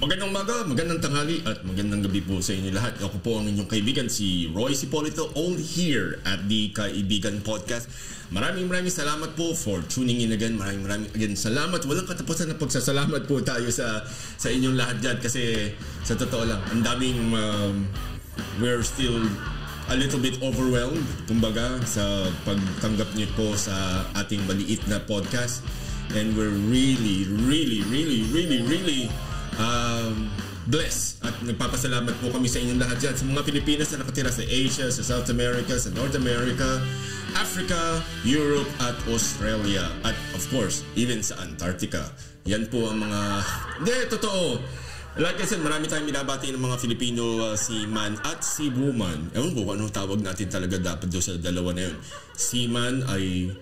Magandang umaga, magandang tanghali at magandang gabi po sa inyo lahat. Ako po ang inyong kaibigan, si Roy Hipolito, all here at the Kaibigan Podcast. Maraming salamat po for tuning in again. Maraming again salamat. Walang katapusan na pagsasalamat po tayo sa inyong lahat dyan kasi sa totoo lang, ang daming we're still a little bit overwhelmed, kumbaga, sa pagtanggap niyo po sa ating maliit na podcast. And we're really blessed at nagpapasalamat po kami sa inyong lahat dyan, sa mga Pilipinas na nakatira sa Asia, sa South America, sa North America, Africa, Europe at Australia, at of course even sa Antarctica. Yan po ang mga totoo. Like I said, marami tayong binabati ng mga Filipino, seaman at seawoman. Ewan ko kung anong tawag natin talaga dapat doon sa dalawa na yun. Seaman ay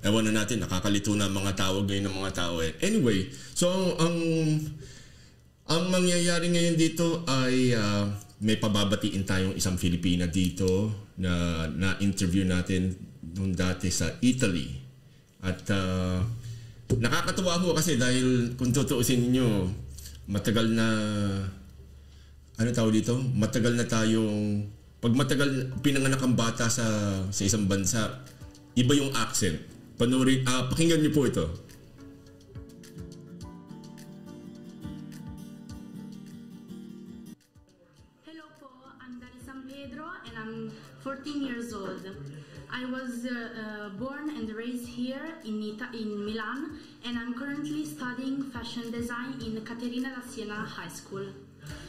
ewan na natin, nakakalito na mga tawag ngayon ng mga tao eh. Anyway, so ang mangyayari ngayon dito ay may pababatiin tayong isang Filipina dito na interview natin nung dati sa Italy. At nakakatuwa ho kasi dahil kung tutuusin niyo, matagal na matagal na tayong pag matagal pinanganak ang bata sa isang bansa, iba yung accent. Pakinggan niyo po ito. Hello po, I'm Dali San Pedro and I'm 14 years old. I was born and raised here in Milan, and I'm currently studying fashion design in Caterina da Siena High School.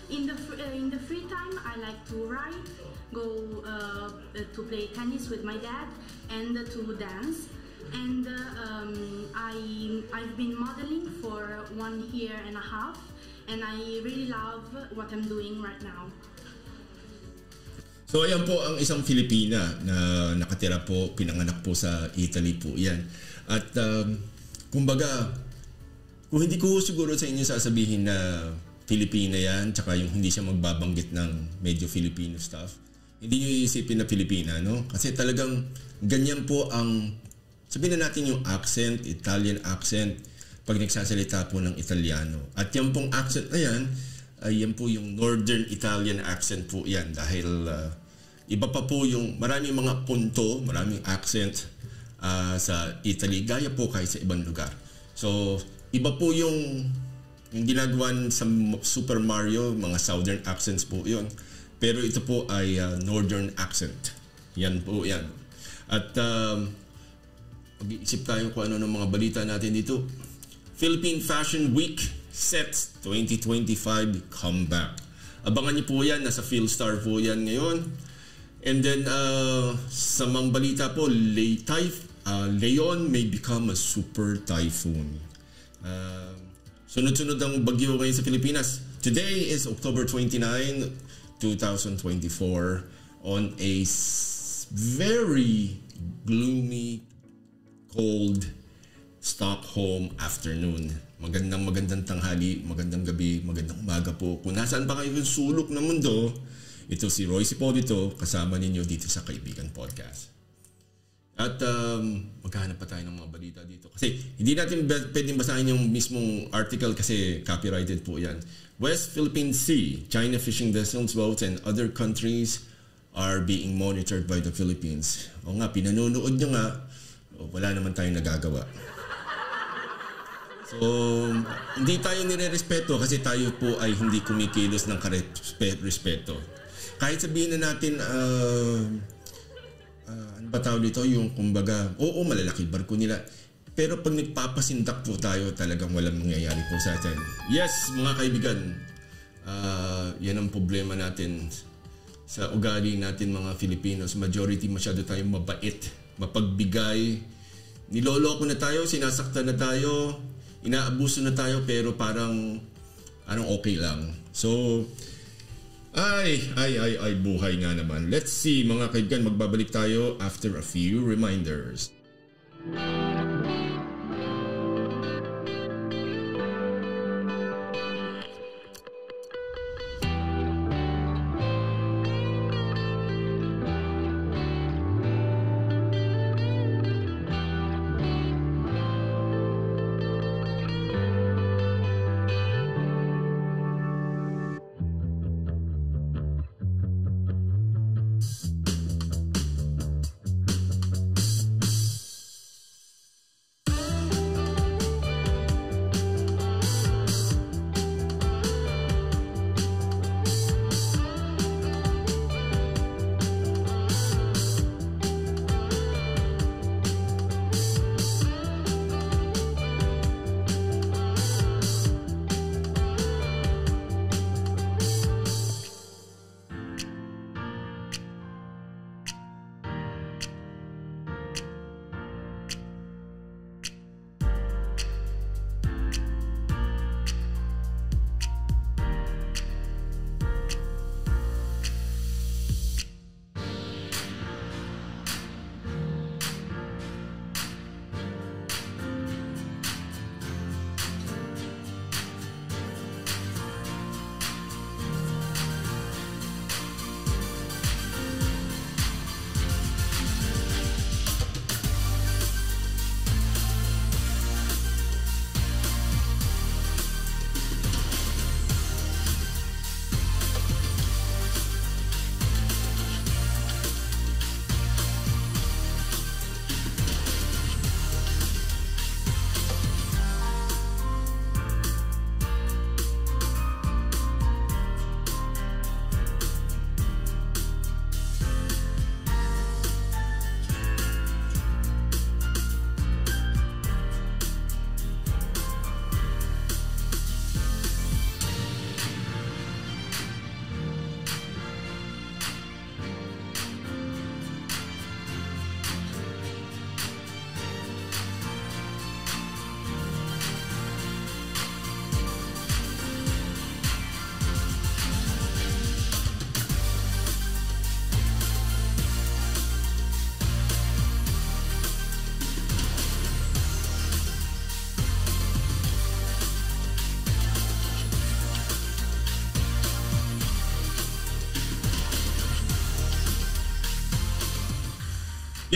In the free time, I like to write, go to play tennis with my dad, and to dance. And I've been modeling for 1 year and a half, and I really love what I'm doing right now. So ayan po ang isang Filipina na nakatira po, pinanganak po sa Italy po yan. At kumbaga, kung hindi ko siguro sa inyo sasabihin na Filipina yan, tsaka yung hindi siya magbabanggit ng medyo Filipino stuff, hindi nyo iisipin na Filipina, no? Kasi talagang ganyan po ang, sabihin na natin yung accent, Italian accent, pag nagsasalita po ng Italiano. At yan pong accent na yan, ay yan po yung Northern Italian accent po yan dahil iba pa po yung maraming mga punto, maraming accent sa Italy, gaya po kahit sa ibang lugar. So, iba po yung ginagawa sa Super Mario, mga Southern accents po yun. Pero ito po ay Northern accent. Yan po yan. At mag-iisip tayo kung ano ng mga balita natin dito. Philippine Fashion Week Sets 2025 comeback. Abangan niyo po yan, nasa Philstar po yan ngayon. And then sa mga balita po, Leon may become a super typhoon. Sunod-sunod ang bagyo ngayon sa Pilipinas. Today is October 29, 2024 on a very gloomy, cold Stockholm afternoon. Magandang tanghali, magandang gabi, magandang umaga po. Kung nasaan pa kayo yung sulok ng mundo, ito si Roy Hipolito, kasama ninyo dito sa Kaibigan Podcast. At maghahanap pa tayo ng mga balita dito. Kasi hindi natin pwedeng basahin yung mismong article kasi copyrighted po yan. West Philippine Sea, China fishing vessels, boats, and other countries are being monitored by the Philippines. O nga, pinanonood nyo nga, wala naman tayong nagagawa. So, hindi tayo nire-respeto kasi tayo po ay hindi kumikilos ng respeto. Kahit sabihin na natin, ano ba tawag dito? Yung kumbaga, oo, malalaki barko nila. Pero pag nagpapasindak po tayo, talagang walang mangyayari po sa atin. Yes, mga kaibigan, yan ang problema natin sa ugali natin mga Filipinos. Majority masyado tayong mabait, mapagbigay. Niloloko na tayo, sinasaktan na tayo, inaabuso na tayo, pero parang okay lang. So, buhay nga naman. Let's see mga kaibigan, magbabalik tayo after a few reminders.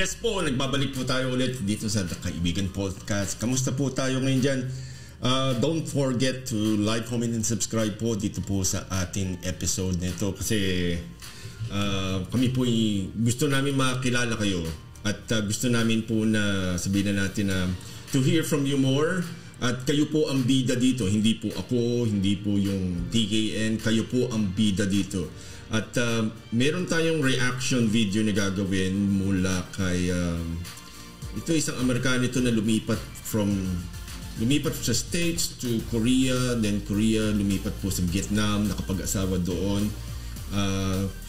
Yes po, nagbabalik po tayo ulit dito sa The Kaibigan Podcast. Kamusta po tayo ngayon dyan? Don't forget to like, comment, and subscribe po dito po sa ating episode nito kasi kami po gusto namin makilala kayo at gusto namin po na sabihin na natin na to hear from you more. At kayo po ang bida dito, hindi po ako, hindi po yung TKN, kayo po ang bida dito. At meron tayong reaction video na gagawin mula kay ito isang Amerikano ito na lumipat sa States to Korea, then Korea lumipat po sa Vietnam, nakapag-asawa doon.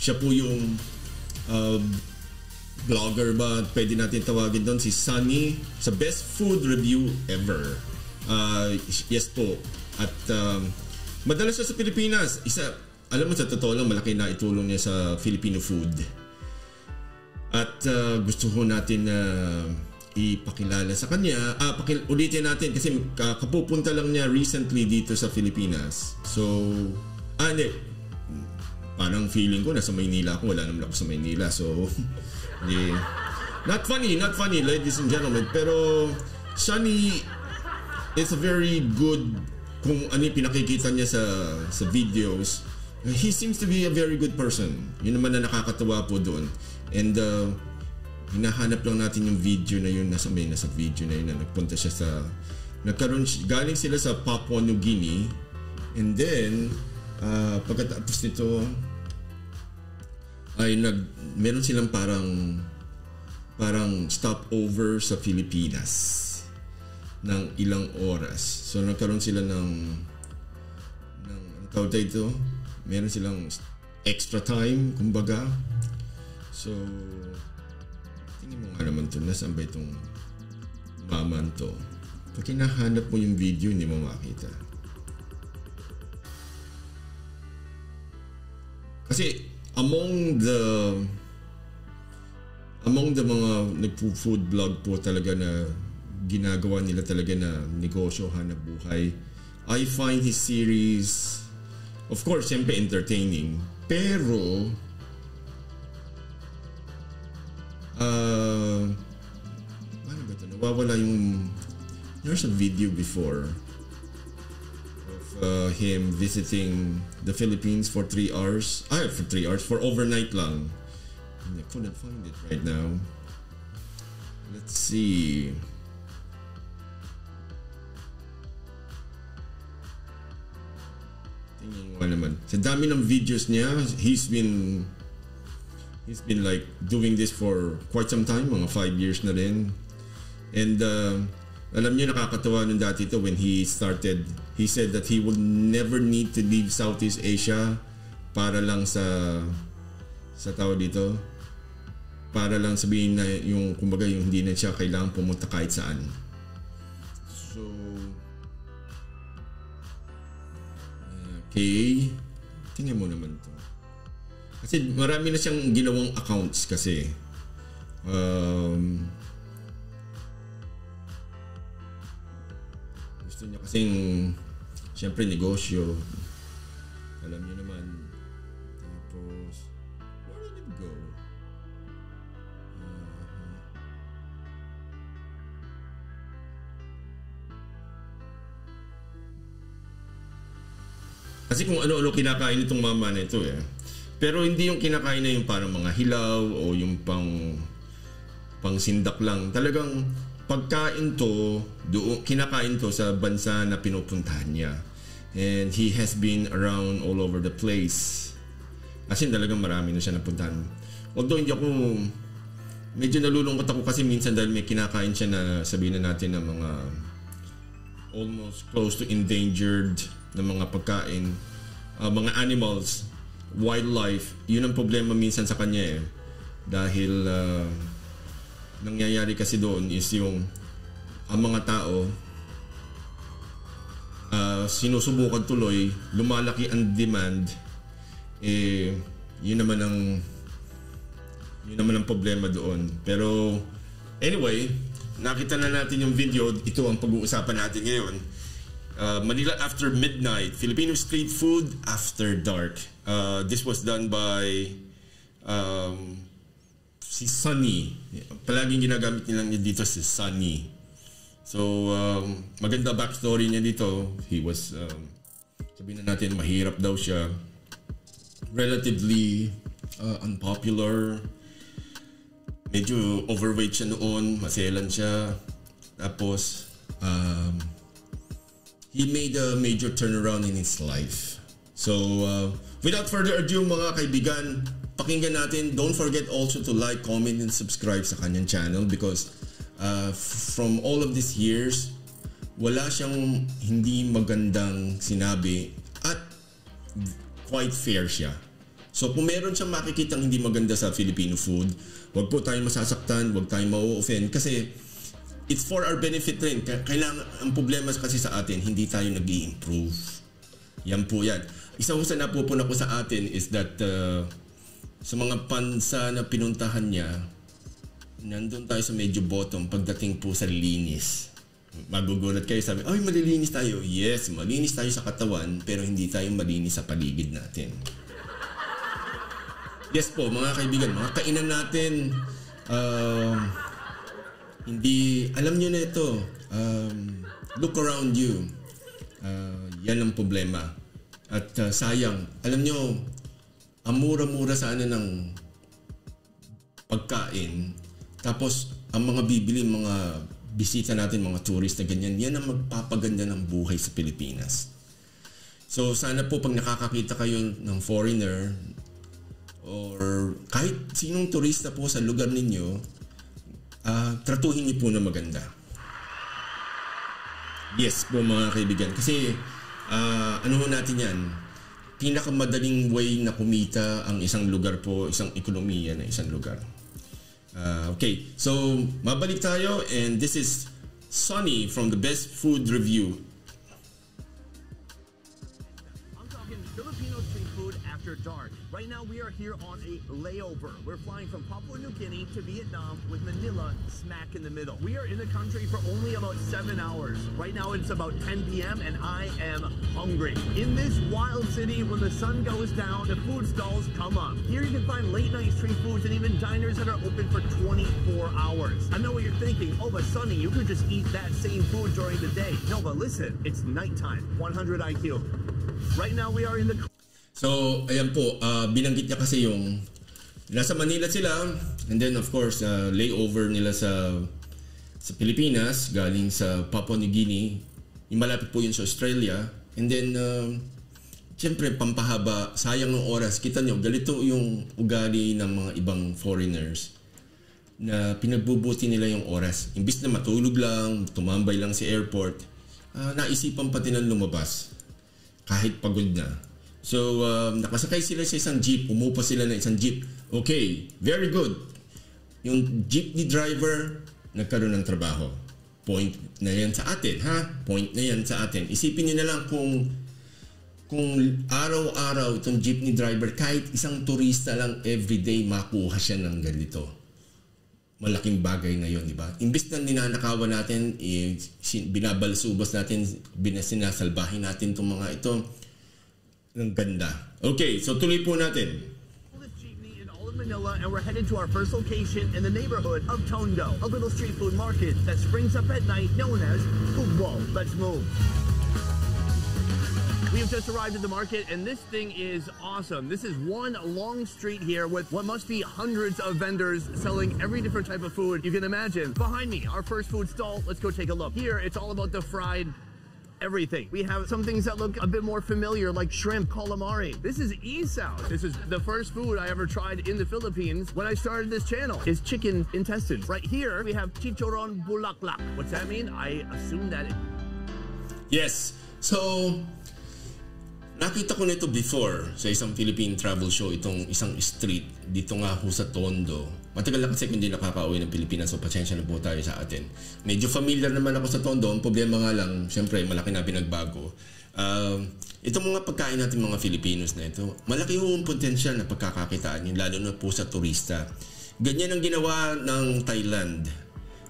Siya po yung vlogger ba, pwede natin tawagin doon, si Sunny, sa best food review ever. Yes po. At madalas siya sa Pilipinas. Alam mo, sa totoo lang, malaki na itulong niya sa Filipino food. At gusto ko natin na ipakilala sa kanya. Ulitin natin kasi kapupunta lang niya recently dito sa Pilipinas. So, hindi. Parang feeling ko nasa Maynila ako. Wala naman ako sa Maynila. So, not funny, ladies and gentlemen. Pero, Sunny, it's a very good, kung ano yung pinakikita niya sa videos, he seems to be a very good person. Yun naman na nakakatawa po doon. And hinahanap lang natin yung video na yun, nasa video na yun na nagpunta siya sa, galing sila sa Papua New Guinea. And then, pagkatapos nito, ay meron silang parang stopover sa Pilipinas ng ilang oras. So nagkaroon sila ng tawag ito, meron silang extra time, kumbaga. So tingin mo nga naman ito, nasaan ba itong maman to? Pag hinahanap mo yung video, hindi mo makita. Kasi among the mga nagpo-food vlog po talaga na ginagawa nila talaga na negosyo, hanap buhay, I find his series, of course, siyempre entertaining, pero paano ba ito? Nawawala yung, there's a video before of him visiting the Philippines for 3 hours, for overnight lang. I couldn't find it right now. Let's see. Tingnan mo naman. Sa dami ng videos niya, he's been like doing this for quite some time, mga 5 years na rin. And alam niyo, nakakatawa nung dati ito when he started, he said that he would never need to leave Southeast Asia para lang sa tao dito, para lang sabihin na yung, kumbaga, yung hindi na siya kailangan pumunta kahit saan. So okay, tingnan mo naman to. Kasi marami na siyang ginawang accounts kasi. Gusto niya kasing, siyempre, negosyo. Alam niyo naman. Tapos, where did it go? Kasi kung ano-ano kinakain itong mama na ito eh. Pero hindi yung kinakain na yung parang mga hilaw o yung pang sindak lang. Talagang pagkain to, kinakain to sa bansa na pinupuntahan niya. And he has been around all over the place. As in, talagang marami na siya napuntahan. Although hindi ako, medyo nalulungkot ako kasi minsan dahil may kinakain siya na sabihin na natin na mga almost close to endangered na mga pagkain, mga animals, wildlife. Yun ang problema minsan sa kanya eh. Dahil nangyayari kasi doon is yung ang mga tao sinusubukan tuloy, lumalaki ang demand, yun naman ang problema doon. Pero anyway, nakita na natin yung video. Ito ang pag-uusapan natin ngayon. Manila After Midnight, Filipino Street Food After Dark. This was done by si Sunny. Palaging ginagamit nilang dito si Sunny. So, maganda backstory niya dito. He was, sabihin na natin, mahirap daw siya. Relatively unpopular. Medyo overweight siya noon. Maselan siya. Tapos, he made a major turnaround in his life. So, without further ado mga kaibigan, pakinggan natin. Don't forget also to like, comment, and subscribe sa kanyang channel because from all of these years, wala siyang hindi magandang sinabi at quite fair siya. So kung meron siyang makikitang hindi maganda sa Filipino food, wag po tayong masasaktan, wag tayong ma-offend kasi it's for our benefit rin. Kailangan, ang problema kasi sa atin, hindi tayo nag-i-improve. Yan po yan. Isa ko sa napupuna ko sa atin is that sa mga bansa na pinuntahan niya, nandun tayo sa medyo bottom pagdating po sa linis. Magugulat kayo, sabi, ay malilinis tayo. Yes, malinis tayo sa katawan pero hindi tayo malinis sa paligid natin. Yes po, mga kaibigan, mga kainan natin, hindi, alam nyo na ito, look around you. Yan ang problema. At sayang, alam nyo, ang mura-mura sana ng pagkain, tapos ang mga bibili, mga bisita natin, mga tourist na ganyan, yan ang magpapaganda ng buhay sa Pilipinas. So sana po pag nakakakita kayo ng foreigner, or kahit sinong turista po sa lugar ninyo, tratuhin niyo po na maganda. Yes po mga kaibigan. Kasi ano natin yan, pinakamadaling way na kumita ang isang lugar po, isang ekonomiya na isang lugar. Okay, so mabalik tayo and this is Sunny from the Best Food Review. I'm talking Filipino street food after dark. Right now we are here on a layover. We're flying from Papua New Guinea to Vietnam with Manila smack in the middle. We are in the country for only about 7 hours. Right now it's about 10 p.m. and I am hungry. In this wild city, when the sun goes down, the food stalls come up. Here you can find late night street foods and even diners that are open for 24 hours. I know what you're thinking, oh but Sunny, you could just eat that same food during the day. No, but listen, it's nighttime, 100 IQ. Right now we are in the... So, ayan po, binanggit niya kasi yung nasa Manila sila and then of course, layover nila sa Pilipinas galing sa Papua New Guinea. Yung malapit po yun sa Australia. And then, siyempre, pampahaba, sayang ng oras. Kita nyo, galito yung ugali ng mga ibang foreigners na pinagbubuti nila yung oras. Imbis na matulog lang, tumambay lang sa airport, naisipan pati ng lumabas kahit pagod na. So, nakasakay sila sa isang jeep, umupa sila na isang jeep. Okay, very good. Yung jeepney driver, nagkaroon ng trabaho. Point na yan sa atin, ha? Point na yan sa atin. Isipin niyo na lang kung araw-araw itong jeepney driver, kahit isang turista lang everyday makuha siya ng ganito. Malaking bagay na yun, di ba? Imbis na ninanakawan natin, binabalsubos natin, sinasalbahin natin itong mga ito, ang ganda. Okay, so tuloy po natin. In all of Manila, and we're headed to our first location in the neighborhood of Tondo, a little street food market that springs up at night known as Whoa, let's move. We have just arrived at the market and this thing is awesome. This is one long street here with what must be hundreds of vendors selling every different type of food you can imagine. Behind me, our first food stall. Let's go take a look. Here, it's all about the fried everything. We have some things that look a bit more familiar like shrimp, calamari. This is isaw. This is the first food I ever tried in the Philippines when I started this channel. Is chicken intestines. Right here, we have chicharon bulaklak. What's that mean? I assume that Yes. So, nakita ko nito before sa isang Philippine travel show, itong isang street dito nga ho sa Tondo. Matagal na kasi hindi nakaka-uwi ng Pilipinas, so pasensya na po tayo sa atin. Medyo familiar naman ako sa Tondo. Ang problema nga lang, syempre malaki na pinagbago. Itong mga pagkain natin mga Filipinos na ito, malaki yung potensyal na pagkakakitaan yun, lalo na po sa turista. Ganyan ang ginawa ng Thailand.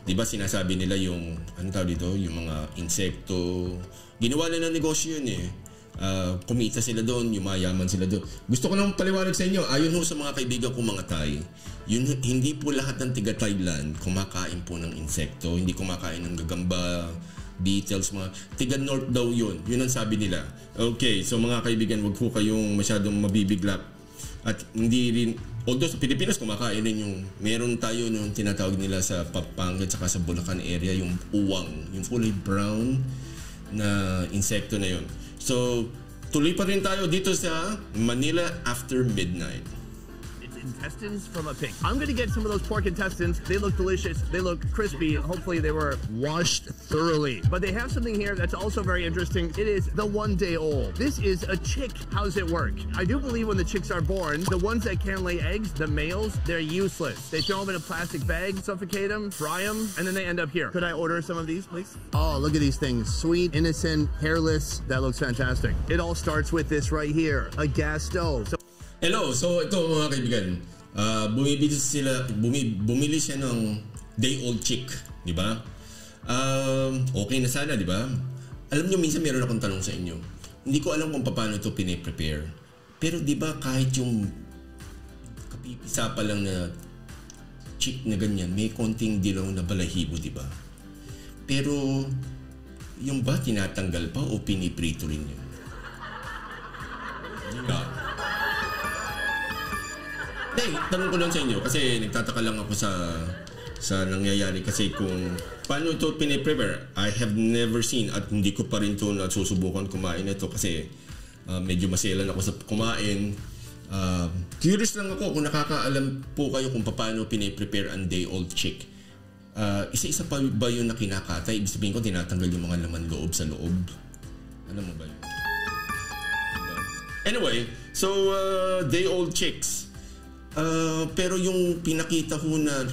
Diba sinasabi nila yung, ano tawag dito, yung mga insekto. Ginawa nila ng negosyo yun eh. kumita sila doon, yumayaman sila doon. Gusto ko lang paliwanag sa inyo, ayon ho sa mga kaibigan ko mga Thai, yun, hindi po lahat ng tiga Thailand kumakain po ng insekto, hindi kumakain ng gagamba, beetles, mga tiga North daw yun ang sabi nila. Okay, so mga kaibigan, wag po kayong masyadong mabibigla. At hindi rin, although sa Pilipinas kumakain din yung, meron tayo nung tinatawag nila sa Pampanga at saka sa Bulacan area, yung uwang, yung fully brown na insekto na yun. So, tuloy pa rin tayo dito sa Manila after midnight. Intestines from a pig. I'm gonna get some of those pork intestines. They look delicious. They look crispy. Hopefully they were washed thoroughly. But they have something here that's also very interesting. It is the 1-day-old. This is a chick. How does it work? I do believe when the chicks are born, the ones that can lay eggs, the males, they're useless. They throw them in a plastic bag, suffocate them, fry them, and then they end up here. Could I order some of these, please? Oh, look at these things. Sweet, innocent, hairless. That looks fantastic. It all starts with this right here, a gas stove. Hello, so ito mga kaibigan, bumili siya ng day-old chick, di ba? Okay na sana, di ba? Alam nyo, minsan meron akong tanong sa inyo. Hindi ko alam kung paano ito piniprepare. Pero di ba kahit yung kapipisa pa lang na chick na ganyan, may konting dilaw na balahibo, di ba? Pero yung ba tinatanggal pa o piniprito rin yun? Di ba? Tanong ko lang sa inyo kasi nagtataka lang ako sa nangyayari kasi kung paano ito piniprepare. I have never seen at hindi ko pa rin ito nasusubukan kumain ito kasi medyo maselan ako sa kumain. Curious lang ako kung nakakaalam po kayo kung paano piniprepare ang day-old chick. Isa-isa pa ba yun na kinakatay? Ibig sabihin ko tinatanggal yung mga laman loob sa loob. Alam mo ba yun? Anyway, so day-old chicks. Pero yung pinakita ko na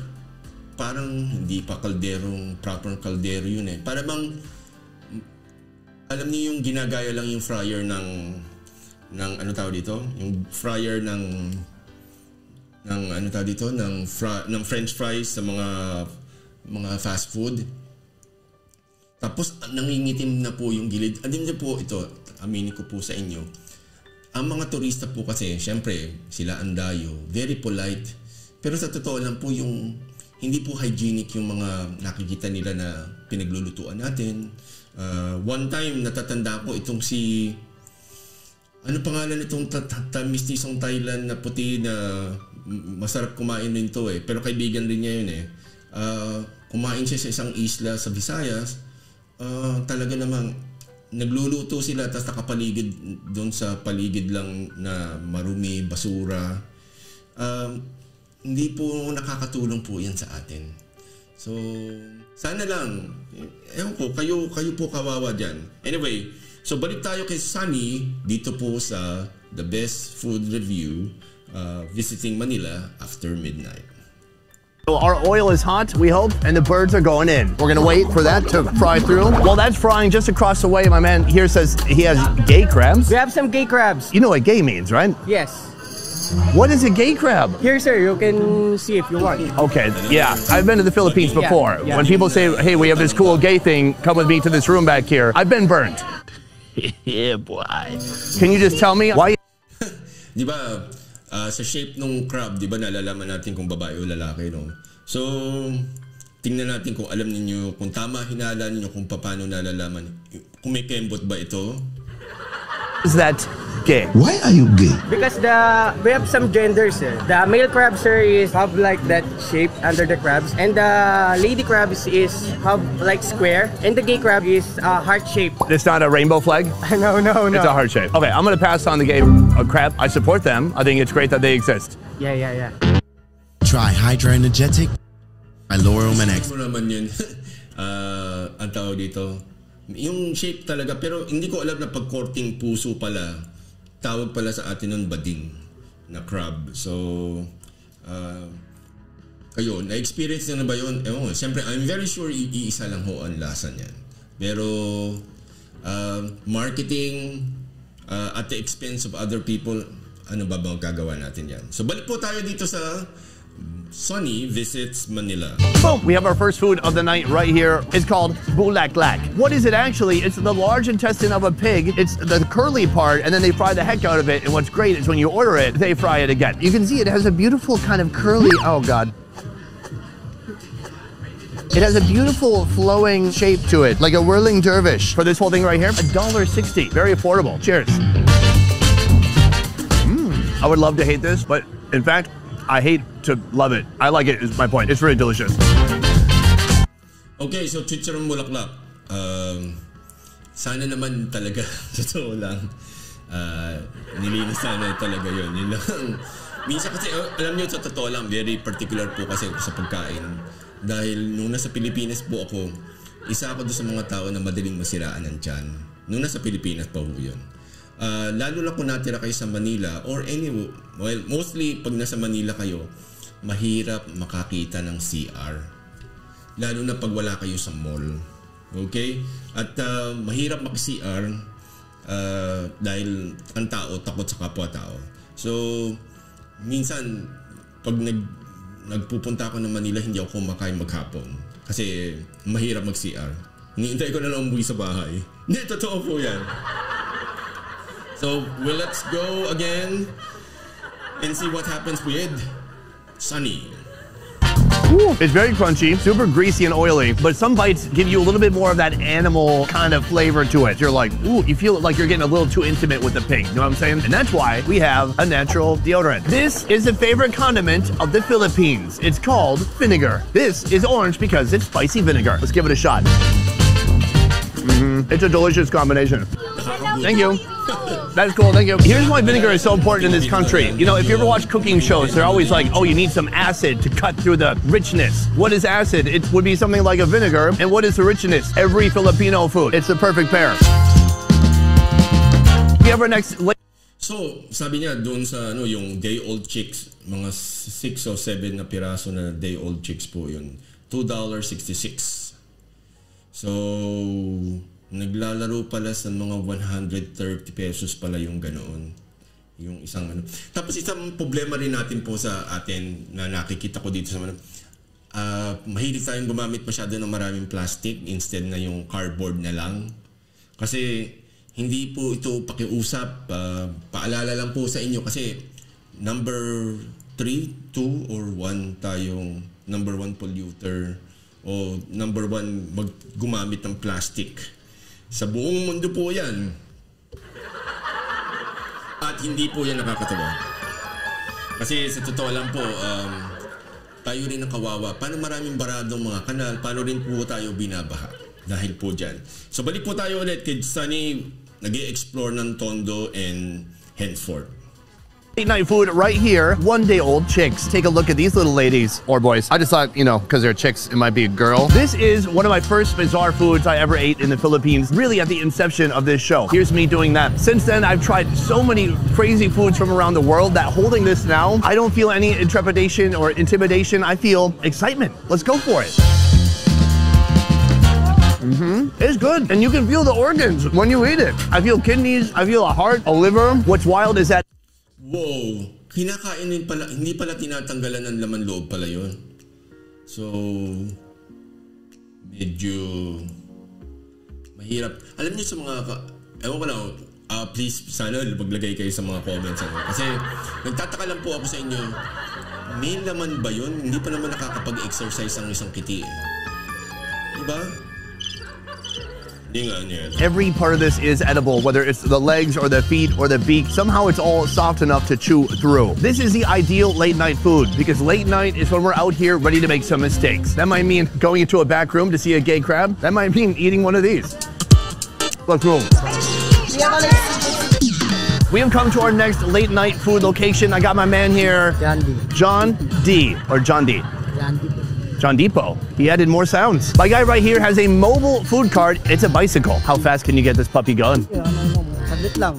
parang hindi pa proper kaldero yun eh. Para bang, alam niyo yung ginagaya lang yung fryer ng ano tawag dito? Yung fryer ng ano tawag dito? Ng french fries sa mga fast food. Tapos nangingitim na po yung gilid. Alam niyo po ito, aminin ko po sa inyo. Ang mga turista po kasi, syempre, sila ang dayo, very polite. Pero sa totoo lang po, hindi po hygienic yung mga nakikita nila na pinaglulutuan natin. One time, natatanda ko itong ano pangalan itong mistisong Thailand na puti na masarap kumain rin to eh. Pero kaibigan rin niya yun eh. Kumain siya sa isang isla sa Visayas. Talaga namang nagluluto sila tapos nakapaligid doon sa paligid lang na marumi, basura. Hindi po nakakatulong po yan sa atin. So, sana lang, ewan ko, kayo po kawawa dyan. Anyway, so balik tayo kay Sunny dito po sa The Best Food Review, visiting Manila after midnight. So our oil is hot, we hope, and the birds are going in. We're gonna wait for that to fry through. While that's frying just across the way, my man here says he has gay crabs. We have some gay crabs. You know what gay means, right? Yes. What is a gay crab? Here, sir, you can see if you want. Okay, yeah, I've been to the Philippines before. Yeah. When people say, hey, we have this cool gay thing, come with me to this room back here, I've been burnt. Yeah, boy. Can you just tell me why? Di ba, sa shape ng crab, di ba nalalaman natin kung babae o lalaki, no? So, tingnan natin kung alam niyo kung tama hinala niyo kung paano nalalaman. Kung may kembot ba ito? Is that gay? Why are you gay? Because we have some genders, sir. The male crab, sir, is have like that shape under the crabs, and the lady crab is have like square, and the gay crab is heart shape. It's not a rainbow flag? No. It's a heart shape. Okay, I'm gonna pass on the gay crab. I support them. I think it's great that they exist. Yeah. Try Hydra Energetic by L'Oreal Men X. Ano naman yun? Ang tawag dito, yung shape talaga, pero hindi ko alam na pag-courting puso pala, tawag pala sa atin nun bading na crab. So, kayo, na-experience na ba yun? Ewan, siyempre, I'm very sure iisa lang ho ang lasa niyan. Pero, marketing at the expense of other people, ano ba bang gagawa natin yan? So, balik po tayo dito sa Sunny visits Manila. Boom! We have our first food of the night right here. It's called bulaklak. What is it actually? It's the large intestine of a pig. It's the curly part, and then they fry the heck out of it. And what's great is when you order it, they fry it again. You can see it has a beautiful kind of curly, oh God. It has a beautiful flowing shape to it, like a whirling dervish. For this whole thing right here, $1.60. Very affordable. Cheers. I would love to hate this, but in fact, I hate to love it. I like it, is my point. It's really delicious. Okay, so chicharon bulaklak. Sana naman talaga, totoo lang, nilinis sana talaga yun. Yun lang. Minsan kasi, alam niyo, sa totoo lang, very particular po kasi sa pagkain. Dahil nung nasa Pilipinas po ako, isa ako doon sa mga tao na madaling masiraan ng tiyan. Nung nasa Pilipinas pa po yun. Lalo na kung natira kayo sa Manila or well, mostly pag nasa Manila kayo, mahirap makakita ng CR. Lalo na pag wala kayo sa mall. Okay? At mahirap mag-CR dahil ang tao takot sa kapwa-tao. So, minsan, pag nagpupunta ako ng Manila, hindi ako kumakain maghapon. Kasi mahirap mag-CR. Hinihintay ko na lang umuwi sa bahay. Hindi, totoo po yan. So, let's go again and see what happens with Sunny. Ooh, it's very crunchy, super greasy and oily, but some bites give you a little bit more of that animal kind of flavor to it. You're like, ooh, you feel like you're getting a little too intimate with the pig. You know what I'm saying? And that's why we have a natural deodorant. This is a favorite condiment of the Philippines. It's called vinegar. This is orange because it's spicy vinegar. Let's give it a shot. It's a delicious combination. Thank you. That's cool, thank you. Here's why vinegar is so important in this country. You know, if you ever watch cooking shows, they're always like, oh, you need some acid to cut through the richness. What is acid? It would be something like a vinegar. And what is the richness? Every Filipino food. It's the perfect pair. We have our next... So, sabi niya doon sa yung day-old chicks, mga 6 o 7 na piraso na day-old chicks po yun. $2.66. So, naglalaro pala sa mga 130 pesos pala yung ganoon. Yung isang ano. Tapos isang problema rin natin po sa atin na nakikita ko dito sa mahilig tayong gumamit masyado ng maraming plastic instead na yung cardboard na lang. Kasi hindi po ito pakiusap. Paalala lang po sa inyo kasi number 3, 2, or 1 tayong number 1 polluter o number 1 gumamit ng plastic. Sa buong mundo po yan. At hindi po yan nakakatawa. Kasi sa totoo lang po, tayo rin ang kawawa. Paano maraming baradong mga kanal, paano rin po tayo binabaha? Dahil po dyan. So balik po tayo ulit kay Sunny, nag-i-explore ng Tondo and Henford. Late night food right here. 1-day-old chicks. Take a look at these little ladies or boys. I just thought, you know, because they're chicks, it might be a girl. This is one of my first bizarre foods I ever ate in the Philippines, really at the inception of this show. Here's me doing that. Since then, I've tried so many crazy foods from around the world that holding this now, I don't feel any trepidation or intimidation. I feel excitement. Let's go for it. It's good. And you can feel the organs when you eat it. I feel kidneys, I feel a heart, a liver. What's wild is that wow, kinakain din pala, hindi pala tinatanggalan ng laman loob pala yun. So, medyo mahirap. Alam niyo sa mga, ewan ko lang, please, sana maglagay kayo sa mga comments. Kasi, nagtataka lang po ako sa inyo, may laman ba yun? Hindi pa naman nakakapag-exercise ang isang kiti. Diba? Every part of this is edible, whether it's the legs or the feet or the beak. Somehow it's all soft enough to chew through. This is the ideal late night food because late night is when we're out here ready to make some mistakes. That might mean going into a back room to see a gay crab. That might mean eating one of these. Let's go. We have come to our next late night food location. I got my man here, John D. Or John D. John Depot. He added more sounds. My guy right here has a mobile food cart. It's a bicycle. How fast can you get this puppy going?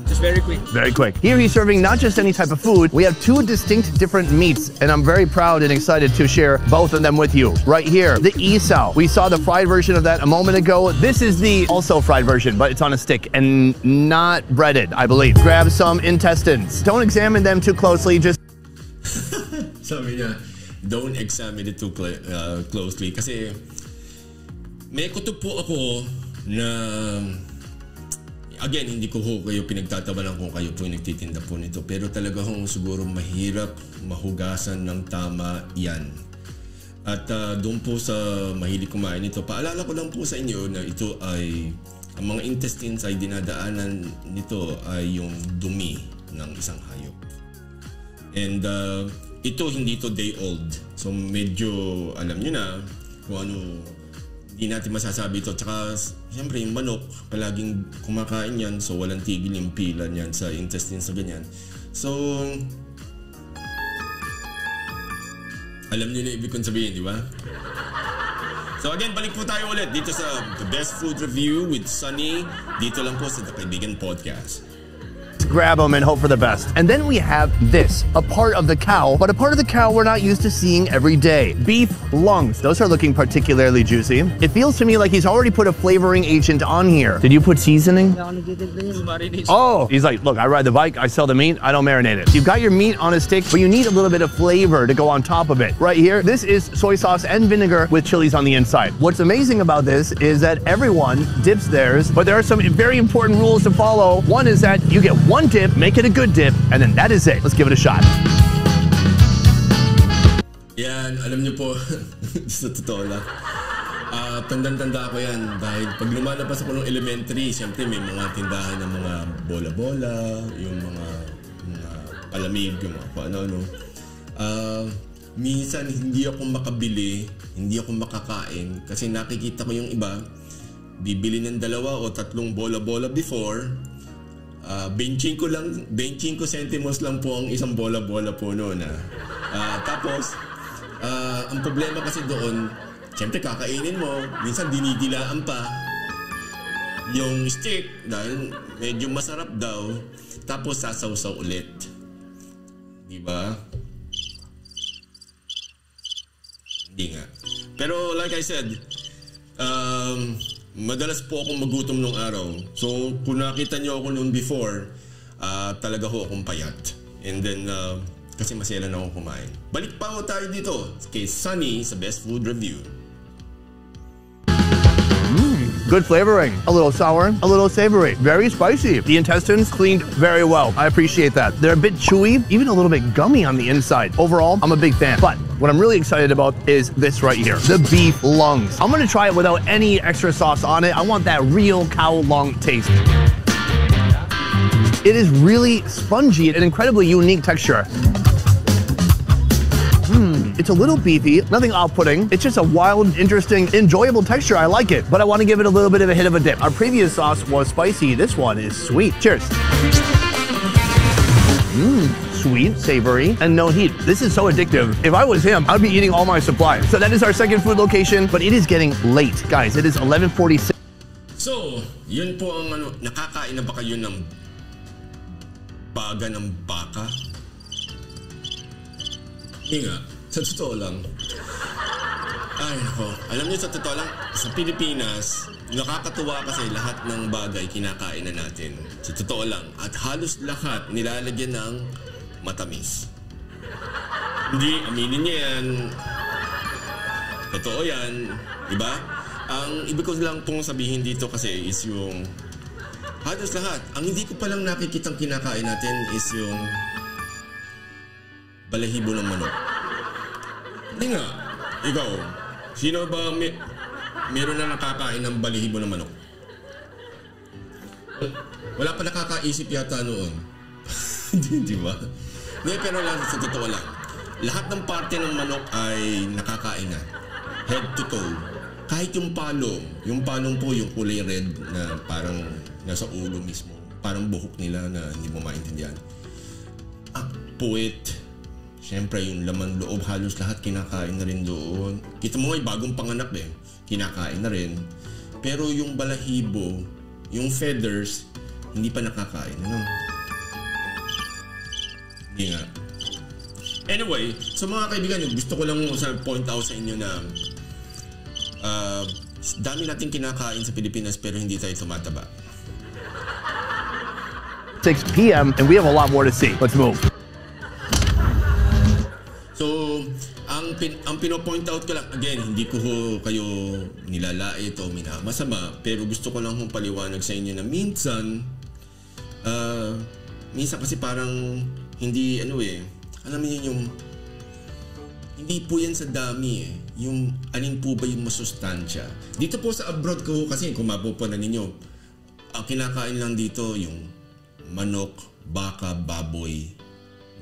Just very quick. Very quick. Here he's serving not just any type of food. We have 2 distinct different meats, and I'm very proud and excited to share both of them with you. Right here, the isaw. We saw the fried version of that a moment ago. This is the also fried version, but it's on a stick and not breaded, I believe. Grab some intestines. Don't examine them too closely, just... Sabi niya, don't examine it too closely. Kasi may kutob po ako na, again, hindi ko kayo pinagtatawanan kung kayo po nagtitinda po nito. Pero talaga siguro mahirap mahugasan ng tama yan. At doon po sa mahilig kumain ito, paalala ko lang po sa inyo na ito ay, ang mga intestines ay dinadaanan nito ay yung dumi ng isang hayop. And ito, hindi ito day old. So medyo alam nyo na kung ano, hindi natin masasabi ito. Tsaka siyempre yung manok, palaging kumakain yan. So walang tigil yung pila niyan sa intestines na ganyan. So alam niyo na ibig kong sabihin, di ba? So again, balik po tayo ulit dito sa The Best Food Review with Sunny. Dito lang po sa The Kaibigan Podcast. Grab them and hope for the best. And then we have this, a part of the cow, but a part of the cow we're not used to seeing every day. Beef lungs. Those are looking particularly juicy. It feels to me like he's already put a flavoring agent on here. Did you put seasoning? Oh, he's like, look, I ride the bike, I sell the meat, I don't marinate it. You've got your meat on a stick, but you need a little bit of flavor to go on top of it. Right here, this is soy sauce and vinegar with chilies on the inside. What's amazing about this is that everyone dips theirs, but there are some very important rules to follow. One is that you get one dip, make it a good dip, and then that is it. Let's give it a shot. Yan, alam niyo po, sa totoo lang. Tandang-tanda ko yan dahil pag lumalabas ako ng elementary, siyempre may mga tindahan ng mga bola-bola, yung mga palamig, yung mga ano-ano. Minsan hindi ako makabili, hindi ako makakain kasi nakikita ko yung iba, bibili ng 2 o 3 bola-bola before, 25 centimos lang po ang isang bola-bola po noon. Tapos, ang problema kasi doon, siyempre kakainin mo, minsan dinidilaan pa yung stick dahil medyo masarap daw, tapos sasawsaw ulit. Diba? Hindi nga. Pero like I said, madalas po akong magutom nung araw. So, kung nakita nyo ako noon before, talaga ho akong payat. And then, kasi maselan akong kumain. Balik pa ho tayo dito kay Sunny sa Best Food Review. Good flavoring. A little sour, a little savory. Very spicy. The intestines cleaned very well. I appreciate that. They're a bit chewy, even a little bit gummy on the inside. Overall, I'm a big fan. But what I'm really excited about is this right here, the beef lungs. I'm gonna try it without any extra sauce on it. I want that real cow lung taste. It is really spongy, an incredibly unique texture. It's a little beefy, nothing off-putting. It's just a wild, interesting, enjoyable texture. I like it, but I want to give it a little bit of a hit of a dip. Our previous sauce was spicy. This one is sweet. Cheers. Sweet, savory, and no heat. This is so addictive. If I was him, I'd be eating all my supplies. So that is our second food location, but it is getting late. Guys, it is 11:46. So, yun po ang nakakain na ba kayo ng baga ng baka? Hindi nga. Sa totoo lang. Ay, nako. Alam niyo, sa totoo lang, sa Pilipinas, nakakatuwa kasi lahat ng bagay kinakain na natin. Sa totoo lang. At halos lahat nilalagyan ng matamis. Hindi, aminin niya yan. Totoo yan. Diba? Ang ibig ko lang pong sabihin dito kasi is yung halos lahat. Ang hindi ko palang nakikitang kinakain natin is yung balahibo ng manok. Hindi nga. Ikaw, sino ba meron na nakakain ng balahibo ng manok? Wala pa nakakaisip yata noon. Di ba? Hindi, pero lang, sa totoo lang. Lahat ng parte ng manok ay nakakain na. Head to toe. Kahit yung palong po yung kulay red na parang nasa ulo mismo. Parang buhok nila na hindi mo maintindihan. Puwit. Siyempre, yung laman loob, halos lahat kinakain na rin doon. Kita mo nga, bagong panganak din. Kinakain na rin. Pero yung balahibo, yung feathers, hindi pa nakakain. Ano? Hindi nga. Anyway, so mga kaibigan, gusto ko lang point out sa inyo na dami natin kinakain sa Pilipinas pero hindi tayo tumataba. 6 p.m. and we have a lot more to see. Let's move. So, ang ang pino-point out ko lang, again, hindi ko kayo nilalait o minamasama, pero gusto ko lang hong paliwanag sa inyo na minsan kasi parang hindi, alam niyo yung, hindi po yan sa dami yung alin po ba yung masustansya. Dito po sa abroad ko kasi, kung mapupunan ninyo, ang kinakain lang dito yung manok, baka, baboy,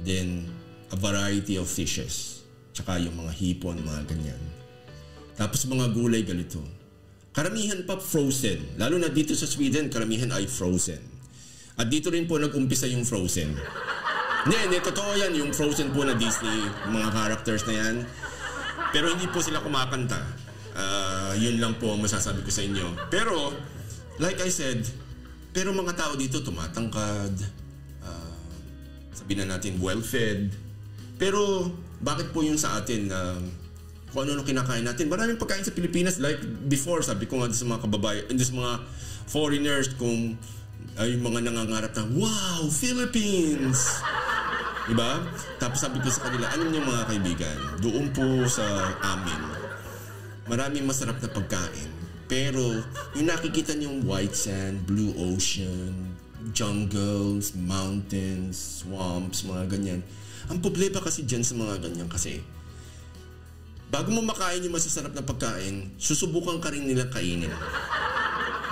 then a variety of fishes, tsaka yung mga hipon, mga ganyan. Tapos mga gulay ganito. Karamihan pa frozen, lalo na dito sa Sweden, karamihan ay frozen. At dito rin po nag-umpisa yung frozen. Hindi, totoo yan, yung frozen po na Disney, mga characters na yan. Pero hindi po sila kumakanta. Yun lang po ang masasabi ko sa inyo. Pero, like I said, pero mga tao dito tumatangkad, sabihin na natin well-fed. Pero, bakit po yung sa atin, kung ano kinakain natin? Maraming pagkain sa Pilipinas, like before, sabi ko nga sa mga kababayan, sa mga foreigners, kung yung mga nangangarap na, wow, Philippines! Diba? Tapos sabi ko sa kanila, alam niyo mga kaibigan, doon po sa amin, maraming masarap na pagkain. Pero yung nakikita niyong white sand, blue ocean, jungles, mountains, swamps, mga ganyan. Ang problema kasi dyan sa mga ganyan kasi, bago mo makain yung masasarap na pagkain, susubukan ka rin nila kainin.